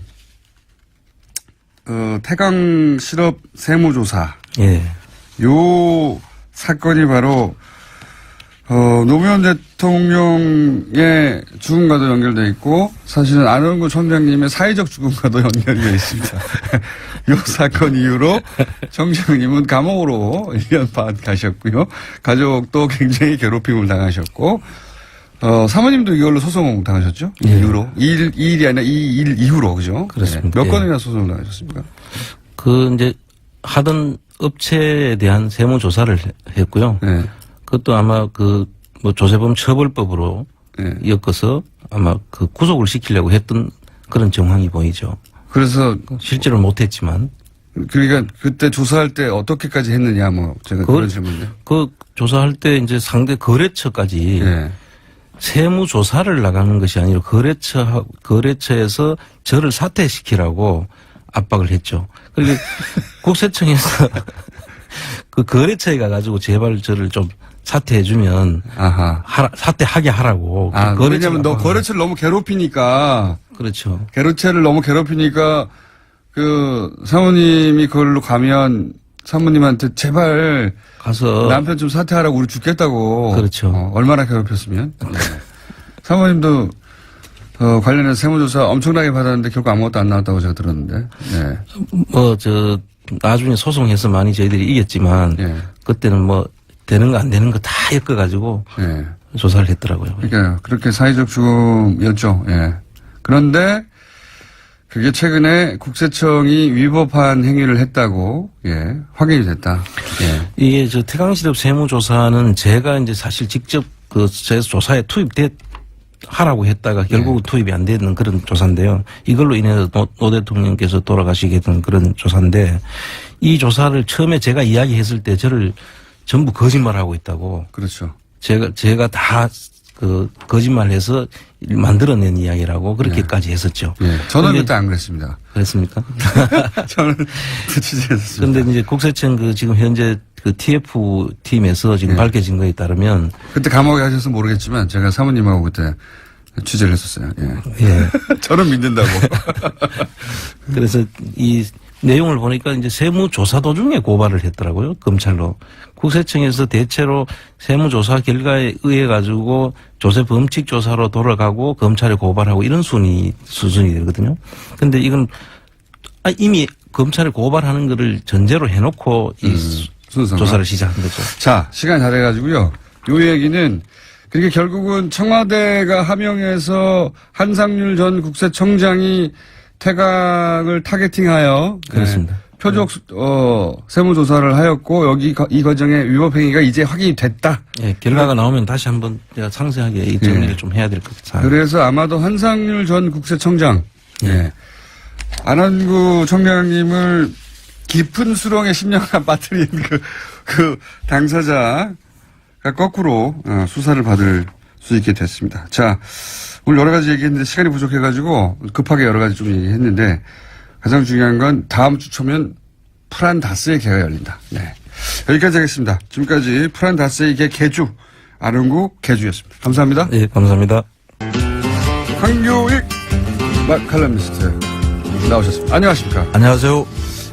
태강 실업 세무조사. 예. 요 사건이 바로 노무현 대통령의 죽음과도 연결되어 있고 사실은 안원구 청장님의 사회적 죽음과도 연결이 되어 있습니다. 이 사건 이후로 청장님은 감옥으로 1년 반 가셨고요. 가족도 굉장히 괴롭힘을 당하셨고 사모님도 이걸로 소송 당하셨죠? 예. 이후로. 이 일이 아니라 이 일 이후로 그죠? 그렇습니다. 몇 예. 건이나 소송을 당하셨습니까? 그 이제 하던 업체에 대한 세무조사를 했고요. 네. 그것도 아마 그 뭐 조세범 처벌법으로 네. 엮어서 아마 그 구속을 시키려고 했던 그런 정황이 보이죠. 그래서 실제로 못했지만 그러니까 그때 조사할 때 어떻게까지 했느냐 뭐 제가 그런 질문인데. 그 조사할 때 이제 상대 거래처까지 예. 세무조사를 나가는 것이 아니라 거래처에서 저를 사퇴시키라고 압박을 했죠. 그리고 국세청에서 그 거래처에 가가지고 제발 저를 좀 사퇴해주면 아하. 사퇴하게 하라고. 아, 그 왜냐면 너 거래처가 거래처를 너무 괴롭히니까, 그렇죠. 거래처를 너무 괴롭히니까, 사모님이 그걸로 가면 사모님한테 제발 가서 남편 좀 사퇴하라고 우리 죽겠다고. 그렇죠. 얼마나 괴롭혔으면. 네. 사모님도, 관련해서 세무조사 엄청나게 받았는데 결국 아무것도 안 나왔다고 제가 들었는데. 네. 나중에 소송해서 많이 저희들이 이겼지만 예. 그때는 뭐 되는 거 안 되는 거 다 엮어가지고 예. 조사를 했더라고요. 그러니까 그렇게 사회적 죽음이었죠. 예. 그런데 그게 최근에 국세청이 위법한 행위를 했다고 확인이 됐다. 예. 이게 저 태강실업 세무조사는 제가 이제 사실 직접 제 조사에 하라고 했다가 결국은 투입이 안 되는 그런 조사인데요. 이걸로 인해서 노 대통령께서 돌아가시게 된 그런 조사인데 이 조사를 처음에 제가 이야기했을 때 저를 전부 거짓말하고 있다고. 그렇죠. 제가 다 거짓말해서 만들어낸 이야기라고 그렇게까지 했었죠. 예. 저는 그때 안 그랬습니다. 그랬습니까? 저는 취재했습니다. 그런데 이제 국세청 지금 현재 TF 팀에서 지금 밝혀진 거에 따르면 그때 감옥에 가셔서 모르겠지만 제가 사모님하고 그때 취재를 했었어요. 예. 예. 저는 믿는다고. 그래서 이 내용을 보니까 이제 세무조사 도중에 고발을 했더라고요. 검찰로. 국세청에서 대체로 세무조사 결과에 의해 가지고 조세 범칙 조사로 돌아가고 검찰에 고발하고 이런 수준이 되거든요. 근데 이건 이미 검찰에 고발하는 거를 전제로 해놓고 이 조사를 시작한 거죠. 자, 시간이 다 돼가지고요. 요 얘기는 그게 결국은 청와대가 하명해서 한상률 전 국세청장이 태각을 타겟팅하여 그렇습니다. 표적 세무조사를 하였고 여기 이 과정에 위법행위가 이제 확인이 됐다. 예, 결과가 나오면 다시 한번 제가 상세하게 이 정리를 좀 해야 될 것 같아요. 그래서 아마도 한상률 전 국세청장, 안한구 청장님을 깊은 수렁에 10년간 빠뜨린 그 당사자가 거꾸로 수사를 받을 수 있게 됐습니다. 자, 오늘 여러 가지 얘기했는데 시간이 부족해가지고 급하게 여러 가지 좀 얘기했는데 가장 중요한 건 다음 주 초면 프란다스의 개가 열린다. 네. 여기까지 하겠습니다. 지금까지 프란다스의 개 개주 안흥구 개주였습니다. 감사합니다. 예, 감사합니다. 황교익 칼럼니스트 나오셨습니다. 안녕하십니까? 안녕하세요.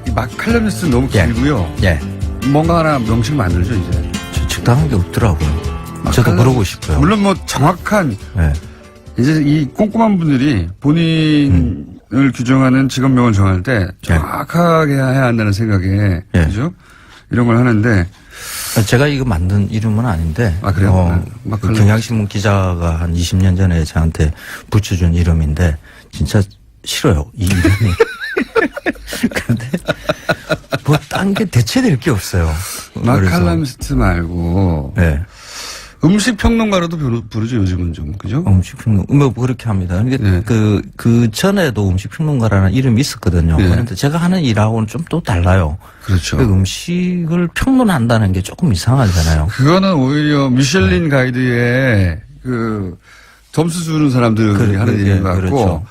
이 칼럼니스트 너무 길고요. 예. 뭔가 하나 명칭 만들죠 이제. 저 적당한 게 없더라고요. 저도 물어보고 싶어요. 물론 뭐 정확한 예. 이제 이 꼼꼼한 분들이 본인을 규정하는 직업명을 정할 때 정확하게 해야 한다는 생각에 그죠? 이런 걸 하는데 제가 이거 만든 이름은 아닌데. 아, 그래요? 그 경향신문 기자가 한 20년 전에 저한테 붙여준 이름인데 진짜 싫어요. 이 이름이. 그런데 뭐 딴 게 대체될 게 없어요. 칼럼니스트 말고 네. 음식 평론가로도 부르죠 요즘은 좀 그죠? 음식 평론 뭐 그렇게 합니다. 그러니까 그 전에도 음식 평론가라는 이름이 있었거든요. 그런데 제가 하는 일하고는 좀 또 달라요. 그렇죠. 그 음식을 평론한다는 게 조금 이상하잖아요. 그거는 오히려 미슐린 가이드에 그 점수 주는 사람들이 하는 일인 것 같고. 그렇죠.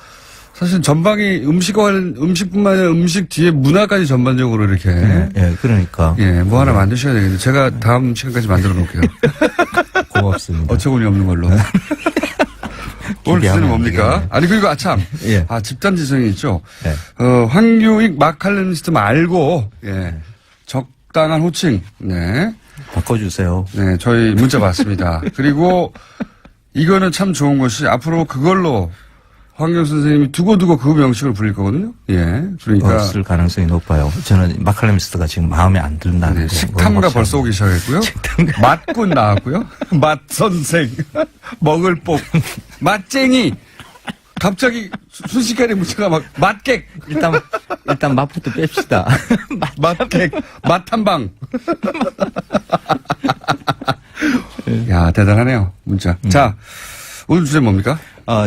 사실 전방이 음식뿐만 아니라 음식 뒤에 문화까지 전반적으로 이렇게. 그러니까. 뭐 하나 만드셔야 되겠는데. 제가 다음 시간까지 만들어 놓을게요. 고맙습니다. 어처구니 없는 걸로. 오늘 주제는 뭡니까? 아니, 그리고 참. 집단지성이 있죠. 황교익 칼럼니스트 말고, 적당한 호칭. 네. 바꿔주세요. 네, 저희 문자 받습니다. 그리고 이거는 참 좋은 것이 앞으로 그걸로 황교익 선생님이 두고두고 그 명칭을 불릴 거거든요. 그러니까. 없을 가능성이 높아요. 저는 칼럼니스트가 지금 마음에 안 든다는 게. 식탐가 벌써 오기 시작했고요. 맛꾼 나왔고요. 맛선생. 먹을 복. 맛쟁이. 갑자기 순식간에 문자가 막 맛객. 일단 맛부터 뺍시다. 맛객. 맛탐방. 야, 대단하네요. 문자. 자, 오늘 주제 뭡니까?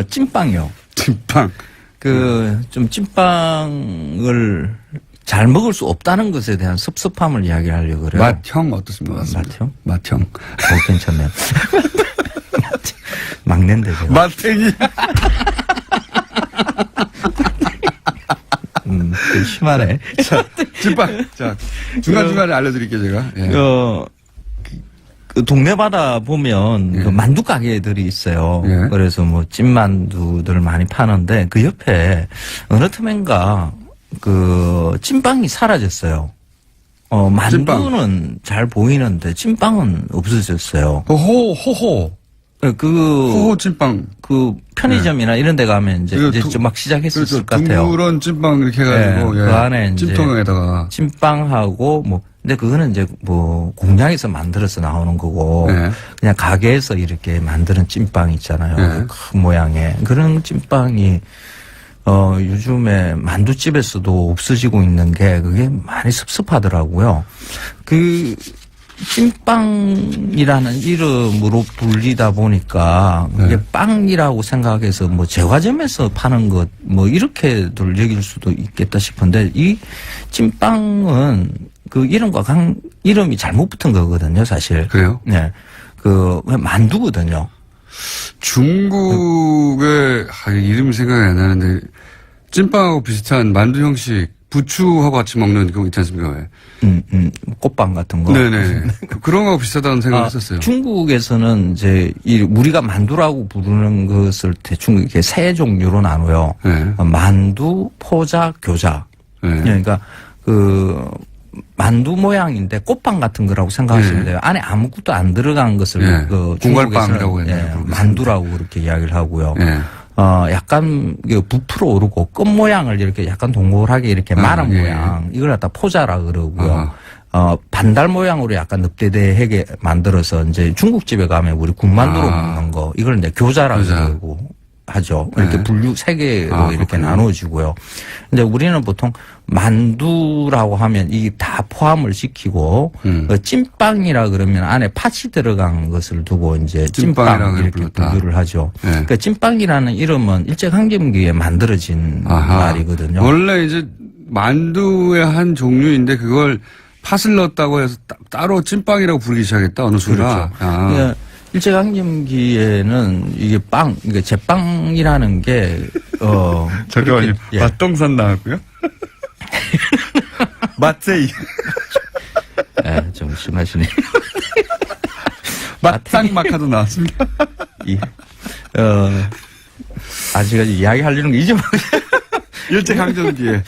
찐빵이요. 찐빵. 좀 찐빵을 잘 먹을 수 없다는 것에 대한 섭섭함을 이야기하려고 그래요. 맛형 어떻습니까? 맛형? 맛형. 괜찮네요. 막내인데 제가. 맛탱이. 심하네. 자, 찐빵. 자, 중간중간에 알려드릴게요, 제가. 그 동네마다 보면 그 만두 가게들이 있어요. 그래서 뭐 찐만두들 많이 파는데 그 옆에 어느 틈엔가 그 찐빵이 사라졌어요. 만두는 잘 보이는데 찐빵은 없어졌어요. 호호 찐빵. 그 편의점이나 이런 데 가면 이제 좀 막 시작했을 것 같아요. 둥그런 찐빵 이렇게 해가지고. 그 안에 이제 찜통에다가. 찐빵하고 뭐 근데 그거는 이제 뭐 공장에서 만들어서 나오는 거고 그냥 가게에서 이렇게 만드는 찐빵 있잖아요. 큰 모양의 그런 찐빵이 요즘에 만두집에서도 없어지고 있는 게 그게 많이 섭섭하더라고요. 그 찐빵이라는 이름으로 불리다 보니까 그게 빵이라고 생각해서 뭐 제과점에서 파는 것 뭐 이렇게들 여길 수도 있겠다 싶은데 이 찐빵은 그 이름이 잘못 붙은 거거든요, 사실. 그래요? 네. 그 만두거든요. 중국의 이름이 생각이 안 나는데 찐빵하고 비슷한 만두 형식 부추하고 같이 먹는 그거 있지 않습니까? 꽃빵 같은 거. 네네. 그런 거하고 비슷하다는 생각을 했었어요. 중국에서는 이제 우리가 만두라고 부르는 것을 대충 이렇게 세 종류로 나눠요. 만두, 포자, 교자. 그러니까 만두 모양인데 꽃빵 같은 거라고 생각하시면 돼요. 안에 아무것도 안 들어간 것을 공갈빵이라고 중국에서는 만두라고 그렇게 이야기를 하고요. 약간 부풀어 오르고 끝 모양을 이렇게 약간 동글하게 이렇게 말은 모양 이걸 갖다 포자라 그러고요. 반달 모양으로 약간 늪대대하게 만들어서 이제 중국집에 가면 우리 군만두로 먹는 거 이걸 이제 교자라고 그러고 하죠. 이렇게 분류 세 개로 이렇게 나눠지고요. 근데 우리는 보통 만두라고 하면 이게 다 포함을 시키고 찐빵이라 그러면 안에 팥이 들어간 것을 두고 이제 찐빵 이렇게 분류를 하죠. 그러니까 찐빵이라는 이름은 일제강점기에 만들어진 말이거든요. 원래 이제 만두의 한 종류인데 그걸 팥을 넣었다고 해서 따로 찐빵이라고 부르기 시작했다 어느 순간. 그렇죠. 일제강점기에는 이게 그러니까 제빵이라는 게 잠깐만요. 맛동산 나왔고요. 맛세이. 좀 심하시네. 맛상마카도 나왔습니다. 아직까지 이야기하려는 거 잊어버렸어요. 일제강점기에.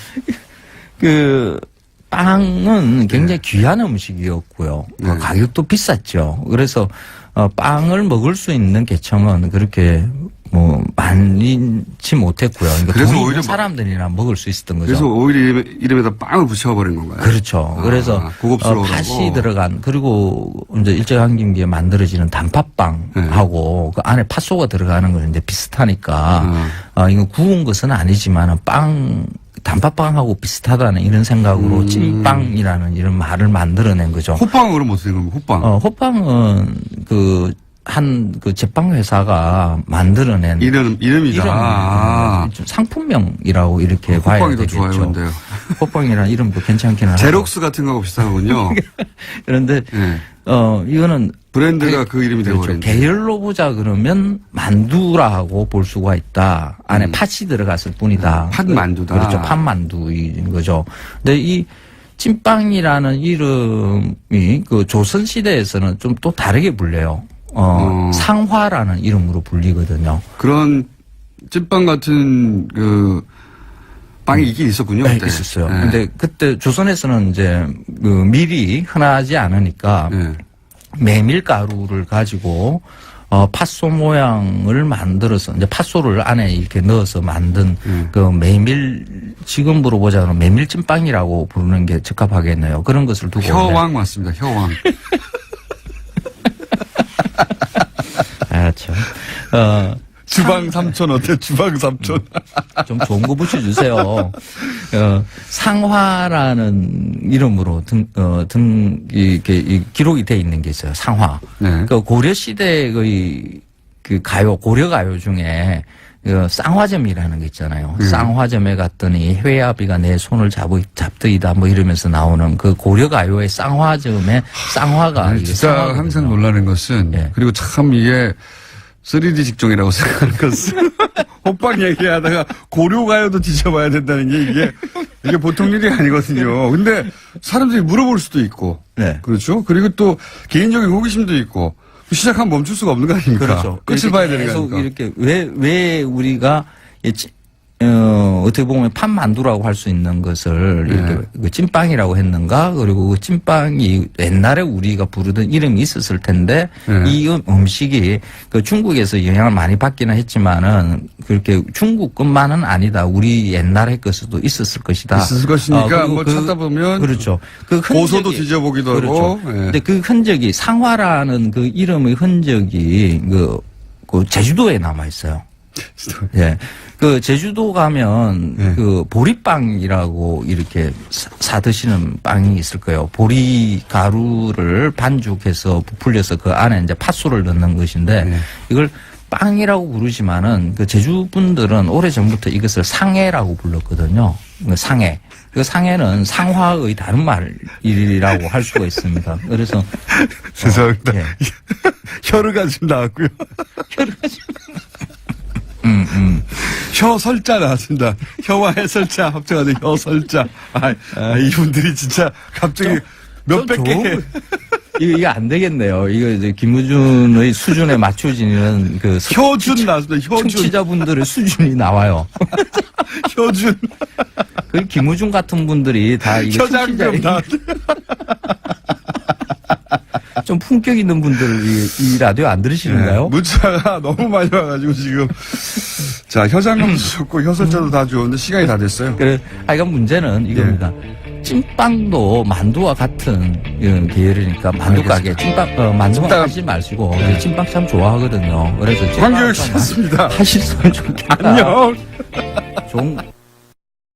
빵은 굉장히 귀한 음식이었고요. 가격도 비쌌죠. 그래서 빵을 먹을 수 있는 계층은 그렇게 많지 못했고요. 그러니까 그래서 돈이 오히려 있는 사람들이나 먹을 수 있었던 거죠. 그래서 오히려 이름에다 빵을 붙여버린 건가요? 그렇죠. 그래서 팥이 들어간 그리고 이제 일제강점기에 만들어지는 단팥빵하고 그 안에 팥소가 들어가는 건 이제 비슷하니까 이거 구운 것은 아니지만 단팥빵하고 비슷하다는 이런 생각으로 찐빵이라는 이런 말을 만들어낸 거죠. 호빵은 그럼 어떻게 된 겁니까? 호빵은 그 제빵 회사가 만들어낸 이름이다. 상품명이라고 이렇게 봐야 호빵이 더 되겠죠. 좋아요, 근데요. 호빵이라는 이름도 괜찮기는 하고. 제록스 같은 거하고 비슷하군요. 그런데 이거는 브랜드가 그 이름이 되어버린. 계열로 보자 그러면 만두라고 볼 수가 있다. 안에 팥이 들어갔을 뿐이다. 팥만두다. 그렇죠. 팥만두인 거죠. 근데 이 찐빵이라는 이름이 그 조선 시대에서는 좀 또 다르게 불려요. 상화라는 이름으로 불리거든요. 그런 찐빵 같은 빵이 있긴 있었군요. 네, 그때. 있었어요. 근데 그때 조선에서는 이제 밀이 흔하지 않으니까 메밀가루를 가지고 팥소 모양을 만들어서 이제 팥소를 안에 이렇게 넣어서 만든 그 지금으로 보자면 메밀찐빵이라고 부르는 게 적합하겠네요. 그런 것을 두고 혀왕 맞습니다. 혀왕. 참. 주방 삼촌 어때? 주방 삼촌. 좀 좋은 거 붙여주세요. 상화라는 이름으로 이렇게 기록이 돼 있는 게 있어요. 상화. 그 고려 시대의 고려 가요 중에 쌍화점이라는 게 있잖아요. 쌍화점에 갔더니 회아비가 내 손을 잡더이다 뭐 이러면서 나오는 그 고려 가요의 쌍화점에 쌍화가 진짜 항상 놀라는 것은 그리고 참 이게 3D 직종이라고 생각하는 것은 호빵 얘기하다가 고려가요도 뒤져봐야 된다는 게 이게 보통 일이 아니거든요. 근데 사람들이 물어볼 수도 있고, 그렇죠. 그리고 또 개인적인 호기심도 있고 시작하면 멈출 수가 없는 거 아닙니까? 그렇죠. 끝을 봐야 되는 계속 거니까. 이렇게 왜 우리가 어떻게 보면 팥만두라고 할 수 있는 것을 이렇게 그 찐빵이라고 했는가? 그리고 그 찐빵이 옛날에 우리가 부르던 이름이 있었을 텐데 이 음식이 그 중국에서 영향을 많이 받기는 했지만은 그렇게 중국 것만은 아니다. 우리 옛날의 것도 있었을 것이다. 있었을 것이니까 뭐 찾다 보면 그렇죠. 그 고소도 뒤져보기도 그렇죠. 하고. 근데 그 흔적이 상화라는 그 이름의 흔적이 그 제주도에 남아 있어요. 그 제주도 가면 그 보리빵이라고 이렇게 사 드시는 빵이 있을 거예요. 보리 가루를 반죽해서 부풀려서 그 안에 이제 팥소를 넣는 것인데 이걸 빵이라고 부르지만은 그 제주 분들은 오래 전부터 이것을 상해라고 불렀거든요. 상해. 그 상해는 상화의 다른 말이라고 할 수가 있습니다. 그래서 죄송합니다. 혀르가 지금 나왔고요. 혀설자 나왔습니다. 혀와 해설자 합쳐가지고 혀설자. 이분들이 진짜 갑자기 몇백 개. 이거 안 되겠네요. 이거 이제 김우준의 수준에 맞춰지는 그 효준 나왔습니다. 효준. 청취자분들의 수준이 나와요. 효준. 그 김우중 같은 분들이 다 이거 현장금 다. 좀 품격 있는 분들 이 라디오 안 들으시는가요? 네, 문자가 너무 많이 와가지고 지금 자 혀장금도 좋고 혀설자도 다 좋은데 시간이 다 됐어요. 그래, 하여간 문제는 이겁니다. 찐빵도 만두와 같은 계열이니까 만두 가게 찐빵 만두만 하지 마시고 찐빵 참 좋아하거든요. 그래서 황교익 씨였습니다. 하실 수는 좋겠다. 안녕. 좋은